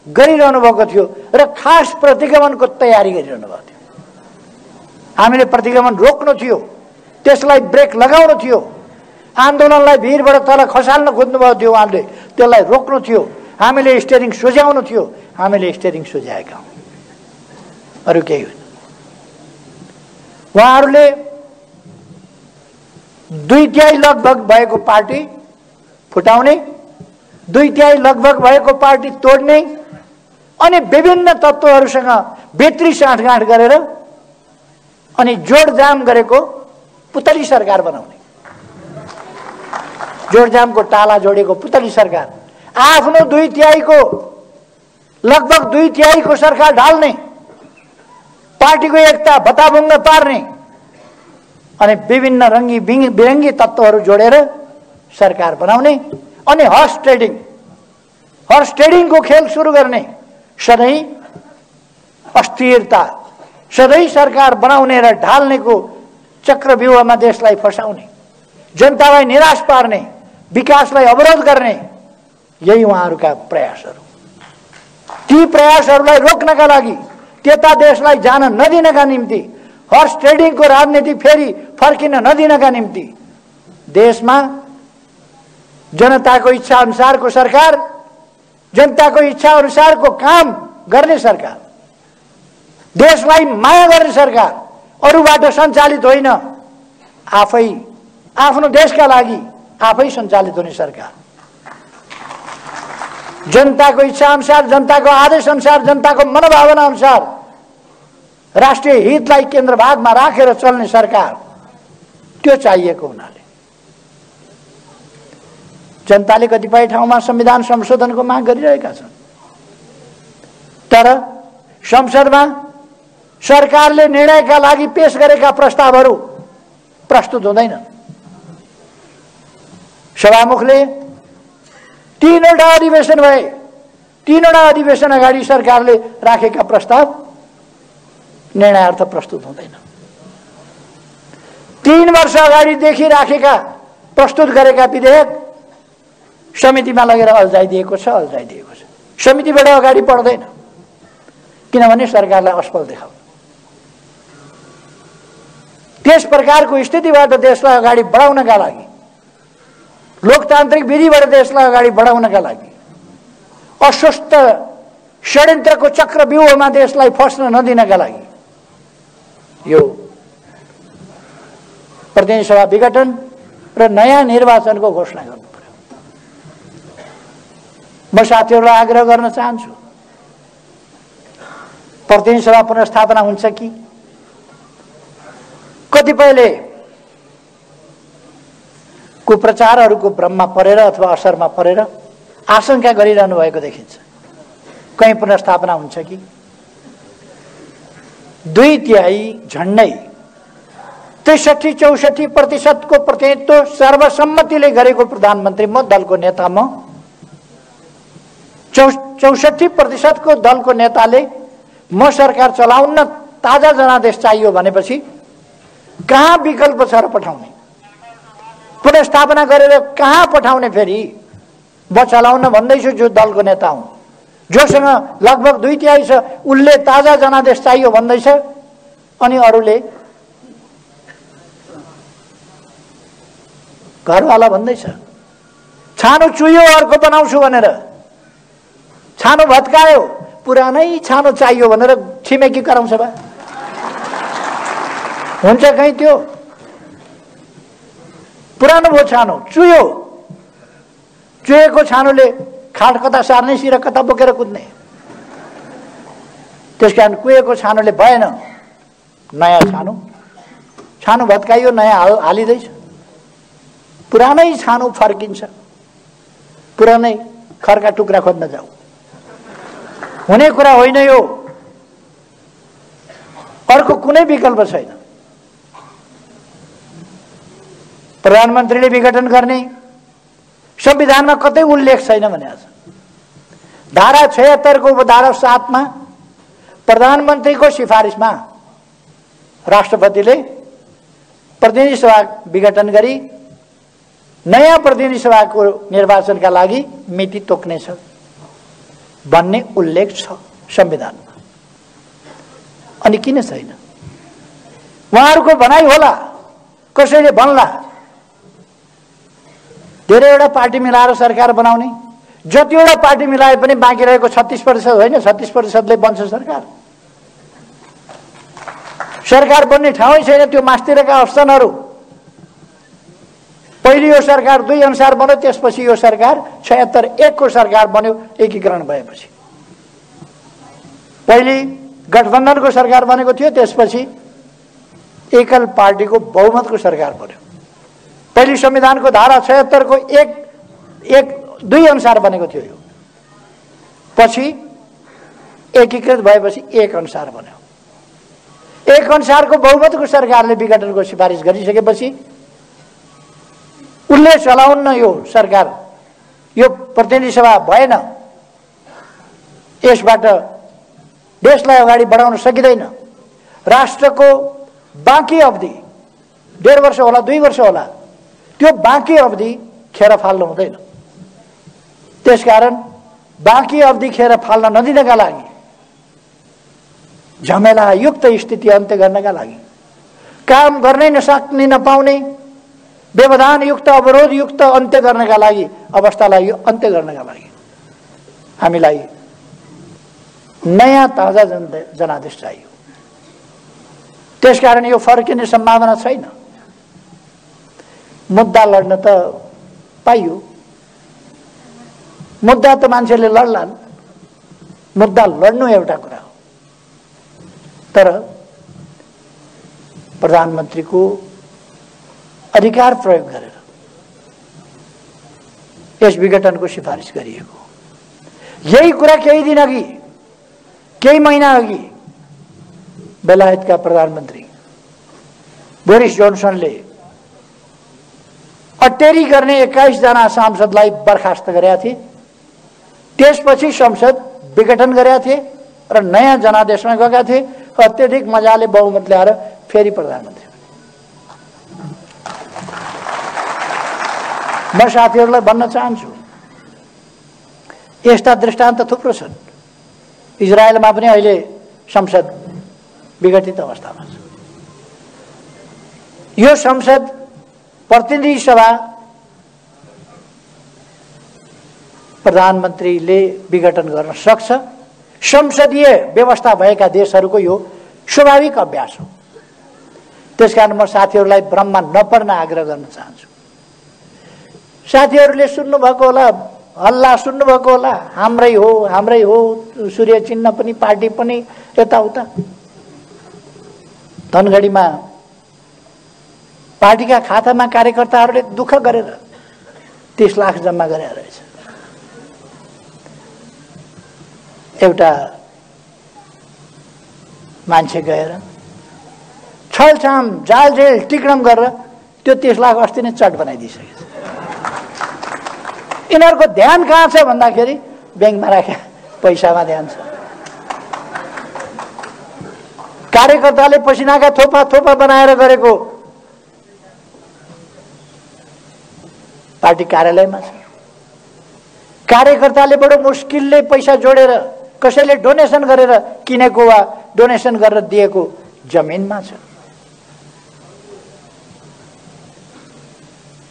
गरिरहनु भएको थियो र खास प्रतिगमनको तयारी गरिरहनु भएको थियो। हामीले प्रतिगमन रोक्नु थियो, त्यसलाई ब्रेक लगाउनु थियो, आन्दोलनलाई भिरबाट तल खसाल्न खोज्नु भएको थियो, उहाँले त्यसलाई रोक्नु थियो, हामीले स्टियरिङ सोझ्याउनु थियो, हामीले स्टियरिङ सोझ्याएका हौँ, अरू केही होइन। उहाँहरूले 2/3 लगभग भएको पार्टी फुटाउने, 2/3 लगभग भएको पार्टी तोड्ने अनि विभिन्न तत्त्वहरूसँग बेत्री साँठगाँठ गरेर अनि जोडजाम गरेको पुतली सरकार बनाउने, जोडजामको टाला जोडेको पुतली सरकार, आफ्नो 2/3 को लगभग 2/3 को सरकार ढाल्ने, पार्टीको एकता भताभुङ्ग पार्ने अनि विभिन्न रङ्गी बिरङ्गी तत्त्वहरू जोडेर सरकार बनाउने अनि हर्स ट्रेडिङको खेल सुरु गर्ने, सधैँ अस्थिरता, सधैँ सरकार बनाउने र ढाल्नेको चक्रव्यूहमा देशलाई फसाउने, जनतालाई निराश पार्ने, विकासलाई अवरोध गर्ने, यही उहाँहरूका प्रयासहरू। ती प्रयासहरूलाई रोक्नका लागि, त्यता देशलाई जान नदिनका निम्ति, हर्स ट्रेडिङको राजनीति फेरि फर्किन नदिनका निम्ति देशमा जनताको इच्छा अनुसारको सरकार, जनताको इच्छा अनुसारको काम गर्ने सरकार, देशलाई माया गर्ने सरकार, अरूबाट सञ्चालित होइन, आफै आफ्नो देशका लागि आफै सञ्चालित हुने सरकार, जनताको इच्छा अनुसार, जनताको आदेश अनुसार, जनताको मनोभावना अनुसार राष्ट्रिय हितलाई केन्द्र भागमा राखेर चल्ने सरकार, त्यो चाहिएको हुनाले जनताले कतिपय ठाउँमा संविधान संशोधनको माग गरिरहेका छन्, तर संसदमा सरकारले निर्णयका लागि पेश गरेका प्रस्तावहरू प्रस्तुत हुँदैनन्। सभामुखले 3वटा अधिवेशन भए, 3वटा अधिवेशन अगाडि सरकारले राखेका प्रस्ताव निर्णयार्थ प्रस्तुत हुँदैन। 3 वर्ष अगाडिदेखि राखेका प्रस्तुत गरेका विधेयक समितिमा लगेर अल्झाइदिएको छ। समितिबाट अगाडि बढ्दैन, किनभने सरकारलाई असफल देखाउनु। त्यस प्रकारको स्थितिबाट देशलाई अगाडि बढाउनका लागि, लोकतान्त्रिक विधिबाट देशलाई अगाडि बढाउनका लागि, अस्वस्थ षड्यन्त्रको चक्रव्यूहमा देशलाई फस्न नदिनका लागि यो प्रतिनिधि सभा विघटन र नयाँ निर्वाचनको घोषणा गर्नु पर्यो। म साथीहरूलाई आग्रह गर्न चाहन्छु, प्रतिनिधि सभा पुनर्स्थापना हुन्छ कि? कतिपयले कुप्रचारहरूको भ्रममा परेर अथवा असरमा परेर आशंका गरिरहनु भएको देखिन्छ, कहीँ पुनर्स्थापना हुन्छ कि? 2/3 झन्डै 63-64% को प्रतिनिधित्व सर्वसम्मतिले गरेको प्रधानमन्त्री म, दलको नेता म, 64% को दलको नेताले म सरकार चलाउन ताजा जनादेश चाहियो भनेपछि कहाँ विकल्प छ र पठाउने? पुनर्स्थापना गरेर कहाँ पठाउने? फेरि म चलाउन भन्दैछु, जो दलको नेता हुँ, जोसँग लगभग 2/3 छ, उसले ताजा जनादेश चाहियो भन्दैछ, अनि अरूले घरवाला भन्दैछ छानो चुयो अर्को बनाउँछु भनेर, छानो भत्कायो, पुरानै छानो चाहियो भनेर छिमेकी कराउँछ बा? हुन्छ कहीँ त्यो? पुरानो भयो छानो, चुयो, चुएको छानोले खाट कता सार्ने, सिर कता बोकेर कुद्ने। त्यसकारण कुहेको छानोले भएन, नयाँ छानो भत्काइयो, नयाँ हालिँदैछ, पुरानै छानो फर्किन्छ, पुरानै खरका टुक्रा खोज्न जाऊ, हुने कुरा होइन यो। अर्को कुनै विकल्प छैन। प्रधानमन्त्रीले विघटन गर्ने संविधानमा कतै उल्लेख छैन भने आज धारा 76 को धारा 7 मा प्रधानमन्त्रीको सिफारिसमा राष्ट्रपतिले प्रतिनिधि सभा विघटन गरी नयाँ प्रतिनिधि सभाको निर्वाचनका लागि मिति तोक्नेछ भन्ने उल्लेख छ संविधानमा। अनि किन छैन? उहाँहरूको भनाइ होला, कसैले भन्ला धेरैवटा पार्टी मिलाएर सरकार बनाउने, जतिवटा पार्टी मिलाए पनि बाँकी रहेको 36% होइन, 36%ले बन्छ सरकार। सरकार बन्ने ठाउँै छैन। त्यो मास्तिरका अप्सनहरू, पहिले यो सरकार 2 अनुसार बन्यो, त्यसपछि यो सरकार 76-1 को सरकार बन्यो एकीकरण भएपछि। पहिले गठबन्धनको सरकार बनेको थियो, त्यसपछि एकल पार्टीको बहुमतको सरकार बन्यो। पहिले संविधानको धारा 76 को 1-2 अनुसार बनेको थियो यो, पछि एकीकृत भएपछि 1 अनुसार बन्यो। 1 अनुसारको बहुमतको सरकारले विघटनको सिफारिस गरिसकेपछि उसले चलाउन्न यो सरकार, यो प्रतिनिधि सभा भएन, यसबाट देशलाई अगाडि बढाउन सकिँदैन। राष्ट्रको बाँकी अवधि 1.5 वर्ष होला, 2 वर्ष होला, त्यो बाँकी अवधि खेर फाल्नु हुँदैन। त्यसकारण बाँकी अवधि खेर फाल्न नदिनका लागि, झमेलायुक्त स्थिति अन्त्य गर्नका लागि, काम गर्नै नसक्ने नपाउने व्यवधानयुक्त अवरोधयुक्त अन्त्य गर्नका लागि, अवस्थालाई यो अन्त्य गर्नका लागि हामीलाई नयाँ ताजा जनादेश चाहियो। त्यसकारण यो फर्किने सम्भावना छैन। मुद्दा लड्न त पाइयो, मुद्दा त मान्छेले लड्लान्, मुद्दा लड्नु एउटा कुरा हो, तर प्रधानमन्त्रीको अधिकार प्रयोग गरेर यस विघटनको सिफारिस गरिएको। यही कुरा केही दिन अघि, केही महिना अघि बेलायतका प्रधानमन्त्री बोरिस जोन्सनले अटेरी गर्ने 21 जना सांसदलाई बर्खास्त गरेका थिए। त्यसपछि संसद विघटन गरेका थिए र नयाँ जनादेशमा गएका थिए। अत्यधिक मजाले बहुमत ल्याएर फेरि प्रधानमन्त्री। म साथीहरूलाई भन्न चाहन्छु, यस्ता दृष्टान्त थुप्रो छन्। इजरायलमा पनि अहिले संसद विघटित अवस्थामा छ। यो संसद प्रतिनिधि सभा प्रधानमन्त्रीले विघटन गर्न सक्छ। संसदीय व्यवस्था भएका देशहरूको यो स्वाभाविक अभ्यास हो। त्यसकारण म साथीहरूलाई भ्रममा नपर्न आग्रह गर्न चाहन्छु। साथीहरूले सुन्नुभएको होला, हल्ला सुन्नुभएको होला, हाम्रै हो हाम्रै हो, सूर्य चिन्ह पनि पार्टी पनि यताउता। धनगढीमा पार्टीका खातामा कार्यकर्ताहरूले दुःख गरेर 30 लाख जम्मा गरेर रहेछ। एउटा मान्छे गएर छलछाम जालझेल टिक्णम गरेर त्यो 30 लाख अस्ति नै चट बनाइदिइसकेछ। यिनीहरूको ध्यान कहाँ छ भन्दाखेरि ब्याङ्कमा राखेका पैसामा ध्यान छ। कार्यकर्ताले पसिनाका थोपा थोपा बनाएर गरेको पार्टी कार्यालयमा छ। कार्यकर्ताले बडो मुस्किलले पैसा जोडेर कसैले डोनेसन गरेर किनेको वा डोनेसन गरेर दिएको जमिनमा छ।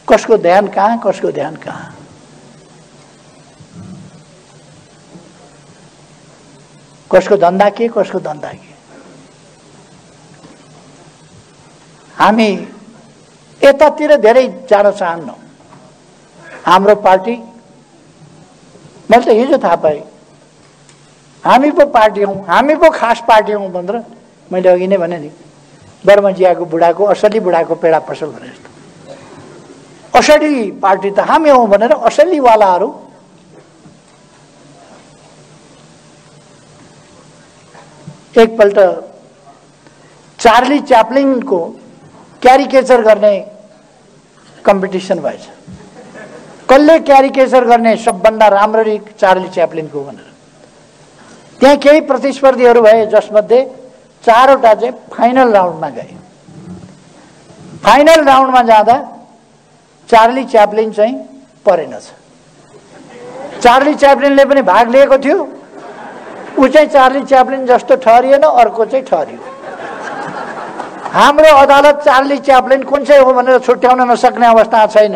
कसको ध्यान कहाँ, कसको ध्यान कहाँ? कसको धन्दा के, कसको धन्दा के? हामी यतातिर धेरै जान चाहन्नौँ। हाम्रो पार्टी, मैले त हिजो थाहा पाएँ, हामी पो पार्टी हौँ, हामी पो खास पार्टी हौँ भनेर। मैले अघि नै भने नि, बर्मजियाको बुढाको असली बुढाको पेडा पसल भने जस्तो असली पार्टी त हामी हौँ भनेर असलीवालाहरू एकपल्ट चार्ली च्याप्लिनको क्यारिकेचर गर्ने कम्पिटिसन भएछ। कसले क्यारिकेचर गर्ने सबभन्दा राम्ररी चार्ली च्याप्लिनको भनेर। त्यहाँ केही प्रतिस्पर्धीहरू भए जसमध्ये 4वटा चाहिँ फाइनल राउन्डमा गए। फाइनल राउन्डमा जाँदा चार्ली च्याप्लिन चाहिँ परेनछ। चार्ली च्याप्लिनले पनि भाग लिएको थियो, ऊ चाहिँ चार्ली च्याप्लिन जस्तो ठहरिएन, अर्को चाहिँ ठहरियो। हाम्रो अदालत चार्ली च्याप्लिन कुन चाहिँ हो भनेर छुट्याउन नसक्ने अवस्था छैन।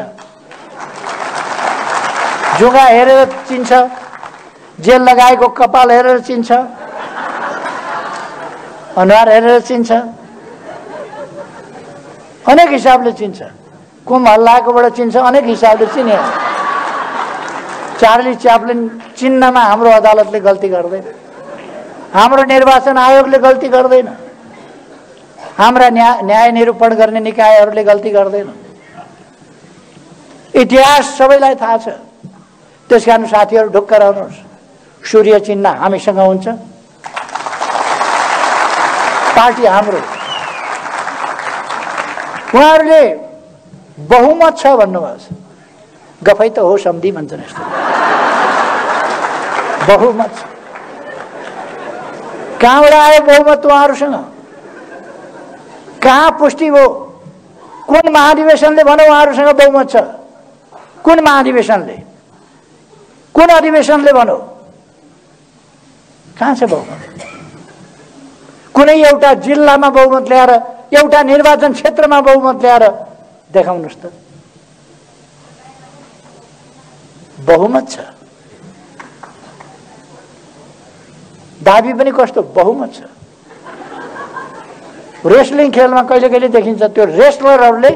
जुगा हेरेर चिन्छ, जेल लगाएको कपाल हेरेर चिन्छ, अनुहार हेरेर चिन्छ, अनेक हिसाबले चिन्छ, कुम हल्लाएकोबाट चिन्छ, अनेक हिसाबले चिने। चार्ली च्याप्लिन चिन्नमा हाम्रो अदालतले गल्ती गर्दैन, हाम्रो निर्वाचन आयोगले गल्ती गर्दैन, हाम्रा न्याय निरूपण गर्ने निकायहरूले गल्ती गर्दैन। इतिहास सबैलाई थाहा छ। त्यसकारण साथीहरू ढुक्क रहनुहोस्, सूर्य चिन्ह हामीसँग हुन्छ, पार्टी हाम्रो। उहाँहरूले बहुमत छ भन्नुभएको छ, गफै त हो सम्धि भन्छन् यस्तो। बहुमत छ, कहाँबाट आयो बहुमत उहाँहरूसँग? कहाँ पुष्टि हो? कुन महाधिवेशनले भन्यो उहाँहरूसँग बहुमत छ? कुन महाधिवेशनले, कुन अधिवेशनले भन्यो? कहाँ छ बहुमत? कुनै एउटा जिल्लामा बहुमत ल्याएर, एउटा निर्वाचन क्षेत्रमा बहुमत ल्याएर देखाउनुहोस् त। बहुमत छ, दाबी पनि कस्तो बहुमत छ। रेस्लिङ खेलमा कहिले कहिले देखिन्छ त्यो रेस्लरहरूले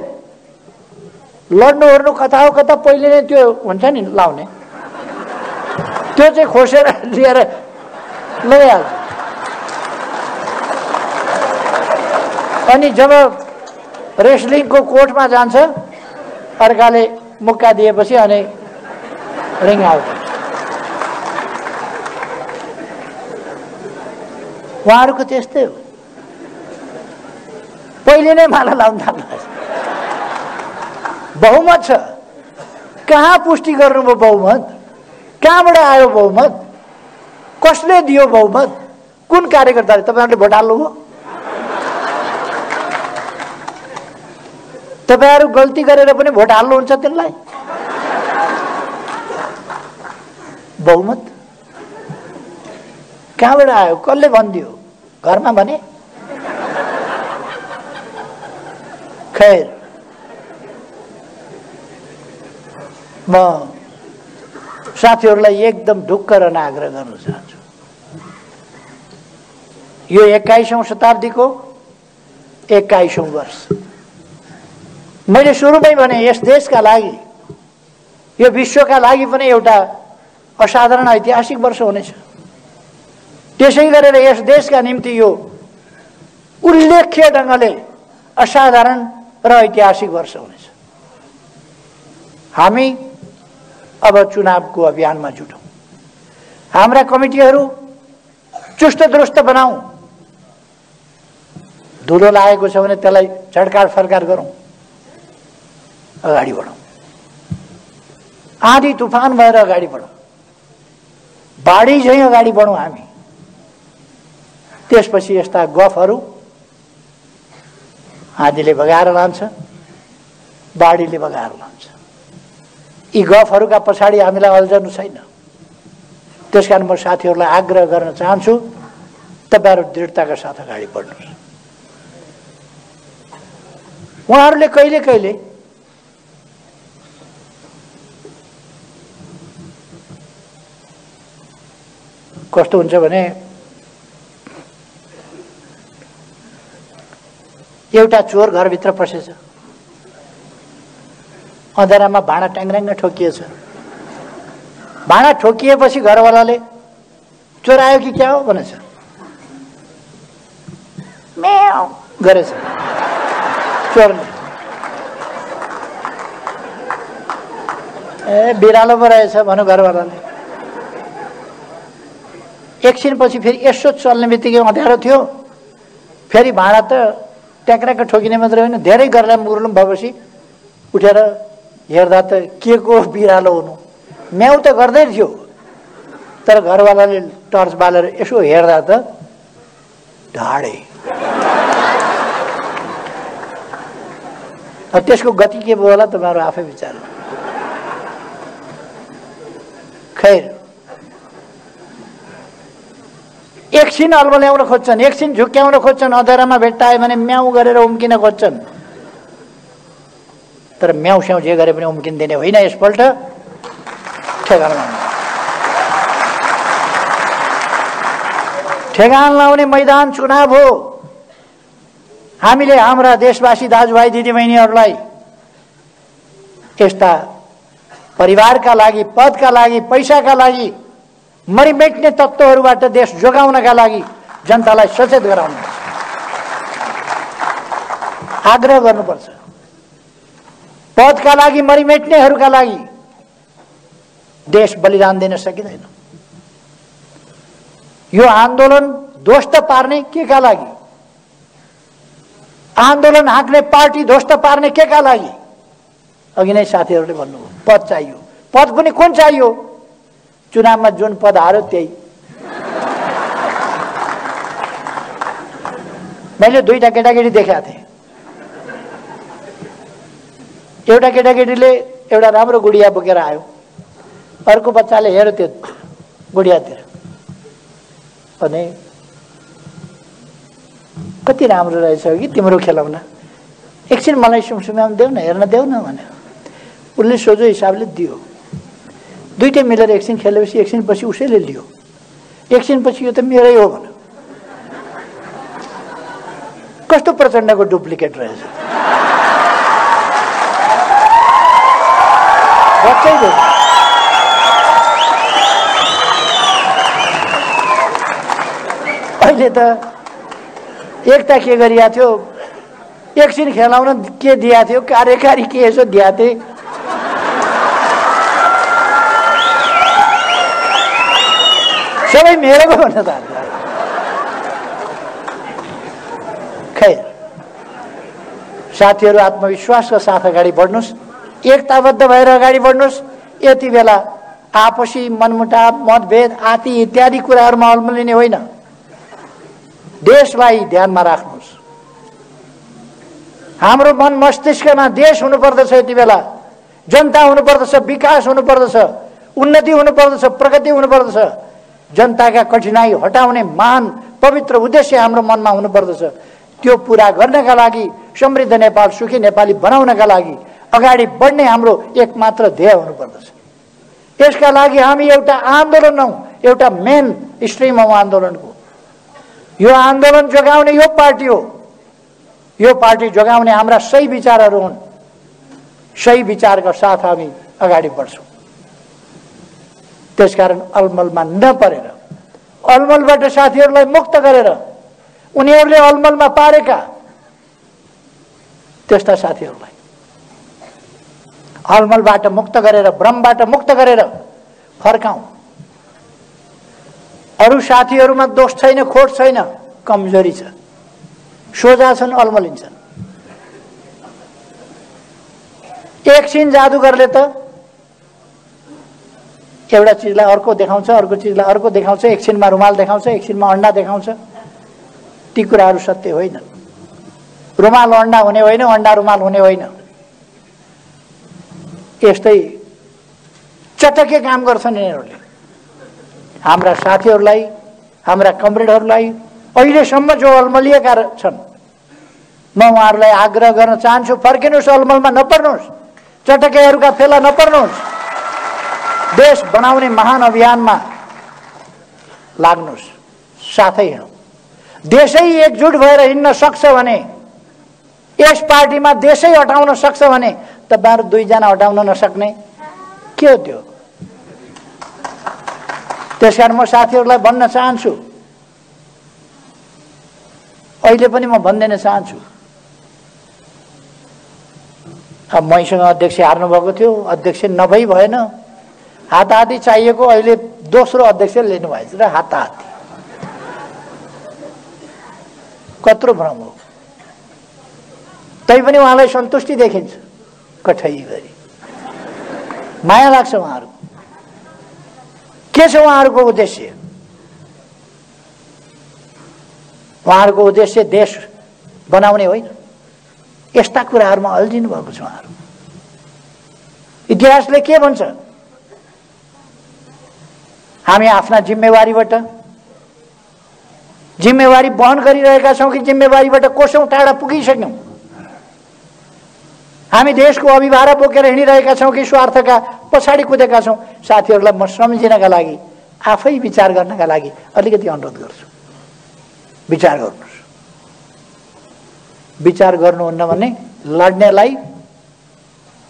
लड्नु ओर्नु कता हो कता पहिले नै त्यो हुन्छ नि लाउने, त्यो चाहिँ खोसेर लिएर लैहाल्छ। अनि जब रेस्लिङको कोर्टमा जान्छ, अर्काले मुक्का दिएपछि अनि रिङ आउट। उहाँहरूको त्यस्तै हो, पहिले नै माला लाउन थाल्नु। बहुमत छ, कहाँ पुष्टि गर्नुभयो बहुमत? कहाँबाट आयो बहुमत? कसले दियो बहुमत? कुन कार्यकर्ताले? तपाईँहरूले भोट हाल्नुभयो? तपाईँहरू गल्ती गरेर पनि भोट हाल्नुहुन्छ त्यसलाई? बहुमत कहाँबाट आयो? कसले भनिदियो? घरमा भने? खैर, म साथीहरूलाई एकदम ढुक्क रहन आग्रह गर्न चाहन्छु। यो 21औं शताब्दीको 21औं वर्ष, मैले सुरुमै भने यस देशका लागि, यो विश्वका लागि पनि एउटा असाधारण ऐतिहासिक वर्ष हुनेछ। त्यसै गरेर यस देशका निम्ति यो उल्लेख्य ढङ्गले असाधारण र ऐतिहासिक वर्ष हुनेछ। हामी अब चुनावको अभियानमा जुटौँ, हाम्रा कमिटीहरू चुस्त दुरुस्त बनाऊ, धुलो लागेको छ भने त्यसलाई झड्काड फर्काड गरौँ, अगाडि बढौँ, आँधी तुफान भएर अगाडि बढौँ, बाढी झैँ अगाडि बढौँ हामी। त्यसपछि यस्ता गफहरू आँधीले बगाएर लान्छ, बाढीले बगाएर लान्छ। यी गफहरूका पछाडि हामीलाई अल्झनु छैन। त्यसकारण म साथीहरूलाई आग्रह गर्न चाहन्छु, तपाईहरु दृढताका साथ अगाडि बढ्नुहोस्। उहाँहरूले कहिले कहिले कस्तो हुन्छ भने एउटा चोर घरभित्र पसेछ, अँधारामा भाँडा ट्याङ्ग्राङ्ग ठोकिएछ। भाँडा ठोकिएपछि घरवालाले चोर आयो कि क्या हो भनेछ, म्याउ गरेछ चोरले। ए बिरालो पो रहेछ भन्यो घरवालाले। एकछिनपछि फेरि यसो चल्ने बित्तिकै अँध्यारो थियो, फेरि भाँडा त ट्याक्राक ठोकिने मात्रै होइन, धेरै गरलाम मुर्लुम भएपछि उठेर हेर्दा त के को बिरालो हुनु, म्याउ त गर्दै थियो तर घरवालाले टर्च बालेर यसो हेर्दा त ढाडे। त्यसको गति के भयो होला तपाईहरु आफै विचार गर्नु। खैर, एकछिन अल्मल्याउन खोज्छन्, एकछिन झुक्क्याउन खोज्छन्, अँध्यारोमा भेट्टाए भने म्याउ गरेर उम्किन खोज्छन्। तर म्याउ स्याउ जे गरे पनि उम्किँदैन होइन। यसपल्ट ठेगान लाउने मैदान चुनाव हो। हामीले हाम्रा देशवासी दाजुभाइ दिदीबहिनीहरूलाई यस्ता परिवारका लागि, पदका लागि, पैसाका लागि मरिमेट्ने तत्त्वहरूबाट देश जोगाउनका लागि जनतालाई सचेत गराउनु आग्रह गर्नुपर्छ। पदका लागि मरिमेट्नेहरूका लागि देश बलिदान दिन सकिँदैन। यो आन्दोलन ध्वस्त पार्ने केका लागि, आन्दोलन हाँक्ने पार्टी ध्वस्त पार्ने केका लागि? अघि नै साथीहरूले भन्नुभयो पद चाहियो। पद पनि कुन चाहियो? चुनावमा जुन पद हार्यो त्यही। मैले दुईटा केटाकेटी देखेका थिएँ। एउटा केटाकेटीले एउटा राम्रो गुडिया बोकेर आयो, अर्को बच्चाले हेर्यो त्यो गुडियातिर भने कति राम्रो रहेछ कि तिम्रो खेलौना, एकछिन मलाई सुमसुमाउन देऊ न, हेर्न देऊ न भने उसले सोझो हिसाबले दियो। दुईटै मिलेर एकछिन खेलेपछि एकछिन पछि उसैले लियो, एकछिन पछि यो त मेरै हो भन्यो। कस्तो प्रचण्डको डुप्लिकेट रहेछ। अहिले त एकता के गरिया थियो, एकछिन खेलाउन के दिया थियो, कार्यकारी के यसो दिया थिए। सबै मेरो भन्न थाल्यो। खैर साथीहरू, आत्मविश्वासका साथ अगाडि बढ्नुस्, एकताबद्ध भएर अगाडि बढ्नुस्। यति बेला आपसी मनमुटाव, मतभेद आदि इत्यादि कुराहरूमा अल्मलिने होइन। देशलाई ध्यानमा राख्नुस्। हाम्रो मन मस्तिष्कमा देश हुनुपर्दछ। यति बेला जनता हुनुपर्दछ, विकास हुनुपर्दछ, उन्नति हुनुपर्दछ, प्रगति हुनुपर्दछ। जनताका कठिनाई हटाउने महान पवित्र उद्देश्य हाम्रो मनमा हुनुपर्दछ। त्यो पूरा गर्नका लागि, समृद्ध नेपाल, सुखी नेपाली बनाउनका लागि अगाडि बढ्ने हाम्रो एकमात्र ध्येय हुनुपर्दछ। यसका लागि हामी एउटा आन्दोलन हौं, एउटा मेन स्ट्रिम हौं आन्दोलनको। यो आन्दोलन जोगाउने यो पार्टी हो। यो पार्टी जोगाउने हाम्रा सही विचारहरू हुन्। सही विचारका साथ हामी अगाडि बढ्छौं। त्यसकारण अलमलमा नपरेर, अलमलबाट साथीहरूलाई मुक्त गरेर, उनीहरूले अलमलमा पारेका त्यस्ता साथीहरूलाई अलमलबाट मुक्त गरेर, भ्रमबाट मुक्त गरेर फर्काउँ। अरू साथीहरूमा दोष छैन, खोट छैन, कमजोरी छ। सोझा छन्, अलमलिन्छन्। एकछिन जादुगरले त एउटा चिजलाई अर्को देखाउँछ, अर्को चिजलाई अर्को देखाउँछ, एकछिनमा रुमाल देखाउँछ, एकछिनमा अन्डा देखाउँछ। ती कुराहरू सत्य होइन। रुमाल अन्डा हुने होइन, अन्डा रुमाल हुने होइन। यस्तै चटके काम गर्छन् यिनीहरूले। हाम्रा साथीहरूलाई, हाम्रा कमरेडहरूलाई अहिलेसम्म जो अलमलिएका छन्, म उहाँहरूलाई आग्रह गर्न चाहन्छु, फर्किनुहोस्, अलमलमा नपर्नुहोस्, चटकेहरूका फेला नपर्नुहोस्। देश बनाउने महान अभियानमा लाग्नुहोस्, साथै हिँडौँ। देशै एकजुट भएर हिँड्न सक्छ भने, यस पार्टीमा देशै हटाउन सक्छ भने तपाईहरु दुईजना हटाउन नसक्ने के हो त्यो? त्यसकारण म साथीहरूलाई भन्न चाहन्छु, अहिले पनि म भन्दैन चाहन्छु, अब मैसँग अध्यक्ष हार्नु भएको थियो, अध्यक्ष नभई भएन, हाताहाती चाहिएको, अहिले दोस्रो अध्यक्ष लिनु भएछ र हाताहाती। कत्रो भ्रम हो। तैपनि उहाँलाई सन्तुष्टि देखिन्छ, कठै गरी माया लाग्छ उहाँहरू। के छ उहाँहरूको उद्देश्य? उहाँहरूको उद्देश्य देश बनाउने होइन। यस्ता कुराहरूमा अल्झिनु भएको छ उहाँहरू। इतिहासले के भन्छ? हामी आफ्ना जिम्मेवारीबाट जिम्मेवारी वहन गरिरहेका छौं कि जिम्मेवारीबाट कोसौं टाढा पुगिसक्यौं? हामी देशको अभिभारा बोकेर हिँडिरहेका छौं कि स्वार्थका पछाडि कुदेका छौं? साथीहरूलाई म सम्झिनका लागि, आफै विचार गर्नका लागि अलिकति अनुरोध गर्छु। विचार गर्नुहोस्। विचार गर्नुहुन्न भने लड्नेलाई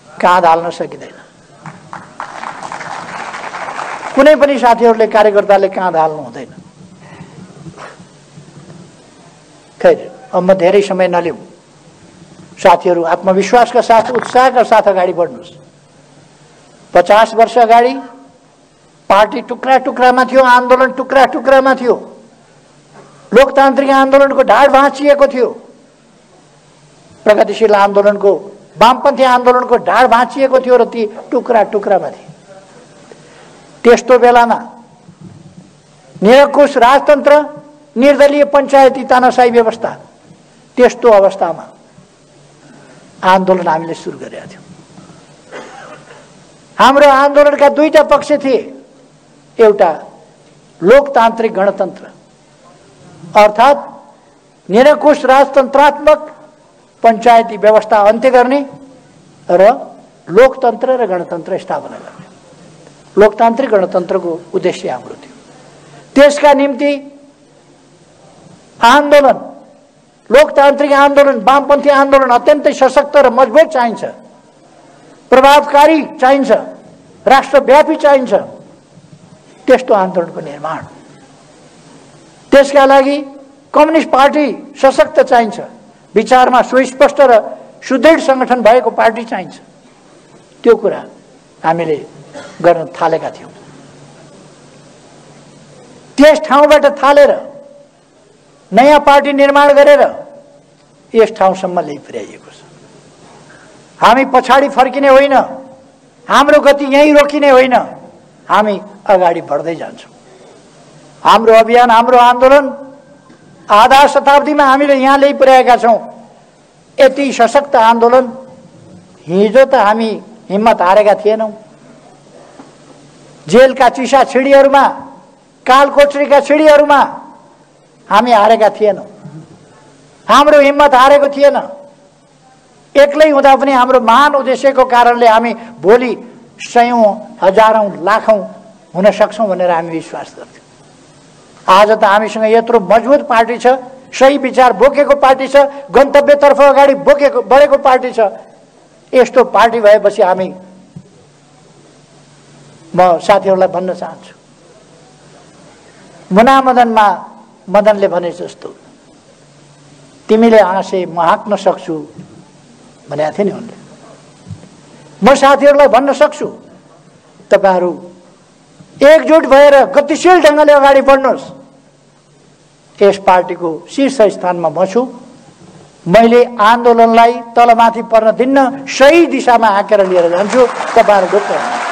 काँध हाल्न सकिँदैन। कुनै पनि साथीहरूले, कार्यकर्ताले काँध हाल्नु हुँदैन। खैर, अब म धेरै समय नलिउँ। साथीहरू आत्मविश्वासका साथ, उत्साहका साथ अगाडि बढ्नुहोस्। 50 वर्ष अगाडि पार्टी टुक्रा टुक्रामा थियो, आन्दोलन टुक्रा टुक्रामा थियो, लोकतान्त्रिक आन्दोलनको ढाड भाँचिएको थियो, प्रगतिशील आन्दोलनको, वामपन्थी आन्दोलनको ढाड भाँचिएको थियो र ती टुक्रा टुक्रामा थिए। त्यस्तो बेलामा निरङ्कुश राजतन्त्र, निर्दलीय पञ्चायती तानाशाही व्यवस्था, त्यस्तो अवस्थामा आन्दोलन हामीले सुरु गरेका थियौं। हाम्रो आन्दोलनका दुईटा पक्ष थिए। एउटा लोकतान्त्रिक गणतन्त्र, अर्थात् निरङ्कुश राजतन्त्रात्मक पञ्चायती व्यवस्था अन्त्य गर्ने र लोकतन्त्र र गणतन्त्र स्थापना गर्ने। लोकतान्त्रिक गणतन्त्रको उद्देश्य हाम्रो थियो। त्यसका निम्ति आन्दोलन, लोकतान्त्रिक आन्दोलन, वामपन्थी आन्दोलन अत्यन्तै सशक्त र मजबुत चाहिन्छ, प्रभावकारी चाहिन्छ, राष्ट्रव्यापी चाहिन्छ। त्यस्तो आन्दोलनको निर्माण, त्यसका लागि कम्युनिस्ट पार्टी सशक्त चाहिन्छ, विचारमा सुस्पष्ट र सुदृढ संगठन भएको पार्टी चाहिन्छ। त्यो कुरा हामीले गर्न थालेका थियौं। त्यस ठाउँबाट थालेर नयाँ पार्टी निर्माण गरेर यस ठाउँसम्म ल्याइ पुर्याइएको छ। हामी पछाडि फर्किने होइन, हाम्रो गति यहीँ रोकिने होइन, हामी अगाडि बढ्दै जान्छौं। हाम्रो अभियान, हाम्रो आन्दोलन आधा शताब्दीमा हामीले यहाँ ल्याइ पुर्याएका छौं। यति सशक्त आन्दोलन हिजो त हामी हिम्मत हारेका थिएनौं। जेलका चिसा छिडीहरूमा, कालकोठरीका छिडीहरूमा हामी हारेका थिएनौं। हाम्रो हिम्मत हारेको थिएन। एक्लै हुँदा पनि हाम्रो महान उद्देश्यको कारणले हामी भोलि सयौं, हजारौं, लाखौं हुन सक्छौं भनेर हामी विश्वास गर्थ्यौं। आज त हामीसँग यत्रो मजबुत पार्टी छ, सही विचार बोकेको पार्टी छ, गन्तव्यतर्फ अगाडि बढेको पार्टी छ। यस्तो पार्टी भएपछि हामी, म साथीहरूलाई भन्न चाहन्छु, मुनामदनमा मदनले भने जस्तो तिमीले हाँसे म हाँक्न सक्छु भनेको थिए नि उनले। म साथीहरूलाई भन्न सक्छु, तपाईहरू एकजुट भएर गतिशील ढंगले अगाडि बढ्नुहोस्। यस पार्टीको शीर्ष स्थानमा म छु। मैले आन्दोलनलाई तलमाथि पर्न दिन्न, सही दिशामा हाँकेर लिएर जान्छु। तपाईहरू ढुक्क हुनुहोस्।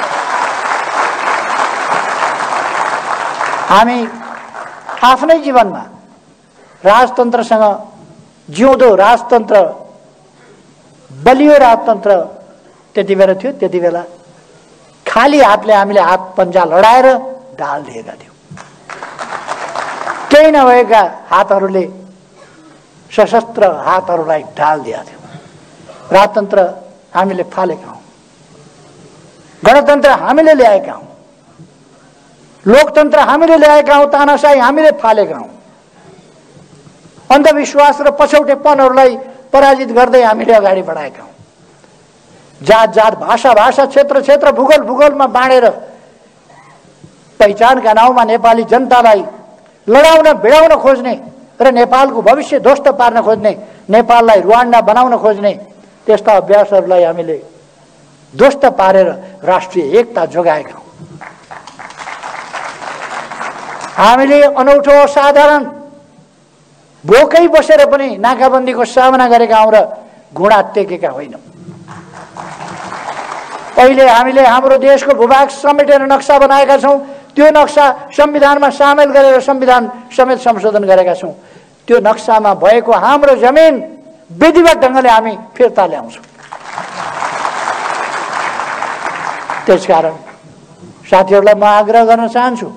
हामी आफ्नै जीवनमा राजतन्त्रसँग, जिउँदो राजतन्त्र, बलियो राजतन्त्र त्यति बेला थियो। त्यति बेला खाली हातले हामीले हात पन्जा लडाएर ढाल दिएका थियौं। केही नभएका हातहरूले, सशस्त्र हातहरूलाई ढाल दिएका थियौं। राजतन्त्र हामीले फालेका हौं, गणतन्त्र हामीले ल्याएका हौं, लोकतन्त्र हामीले ल्याएका हौं, तानाशाही हामीले फालेका हौं। अन्धविश्वास र पछौटेपनहरूलाई पराजित गर्दै हामीले अगाडि बढाएका हौं। जात जात, भाषा भाषा, क्षेत्र क्षेत्र, भूगोल भूगोलमा बाँडेर पहिचानका नाउँमा नेपाली जनतालाई लडाउन, भिडाउन खोज्ने र नेपालको भविष्य ध्वस्त पार्न खोज्ने, नेपाललाई रुवान्डा बनाउन खोज्ने त्यस्ता अभ्यासहरूलाई हामीले ध्वस्त पारेर राष्ट्रिय एकता जोगाएका हौं। हामीले अनौठो, असाधारण, भोकै बसेर पनि नाकाबन्दीको सामना गरेका हौं र घुँडा टेकेका होइनौं। अहिले हामीले हाम्रो देशको भूभाग समेटेर नक्सा बनाएका छौं। त्यो नक्सा संविधानमा सामेल गरेर संविधान समेत संशोधन गरेका छौँ। त्यो नक्सामा भएको हाम्रो जमिन विधिवत ढङ्गले हामी फिर्ता ल्याउँछौँ। त्यसकारण साथीहरूलाई म आग्रह गर्न चाहन्छु,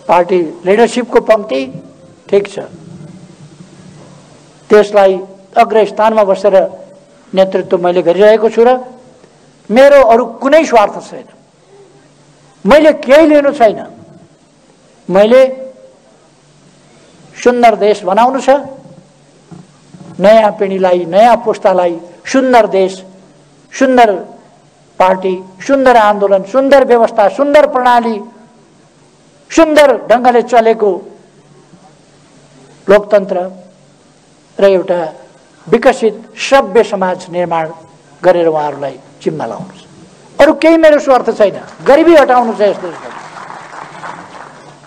पार्टी लिडरसिपको पंक्ति ठिक छ, त्यसलाई अग्रस्थानमा बसेर नेतृत्व मैले गरिरहेको छु र मेरो अरू कुनै स्वार्थ छैन। मैले केही लिनु छैन। मैले सुन्दर देश बनाउनु छ, नयाँ पिँढीलाई, नयाँ पुस्तालाई सुन्दर देश, सुन्दर पार्टी, सुन्दर आन्दोलन, सुन्दर व्यवस्था, सुन्दर प्रणाली, सुन्दर ढङ्गले चलेको लोकतन्त्र र एउटा विकसित सभ्य समाज निर्माण गरेर उहाँहरूलाई जिम्मा लाउनु छ। अरू केही मेरो स्वार्थ छैन। गरिबी हटाउनु छ यस देशबाट।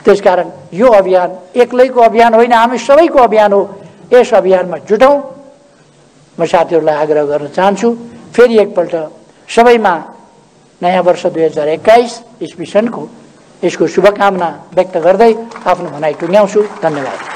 त्यसकारण यो अभियान एक्लैको अभियान होइन, हामी सबैको अभियान हो। यस अभियानमा जुटौँ। म साथीहरूलाई आग्रह गर्न चाहन्छु, फेरि एकपल्ट सबैमा नयाँ वर्ष 2021 इस्वी सनको यसको शुभकामना व्यक्त गर्दै आफ्नो भनाइ टुङ्ग्याउँछु। धन्यवाद।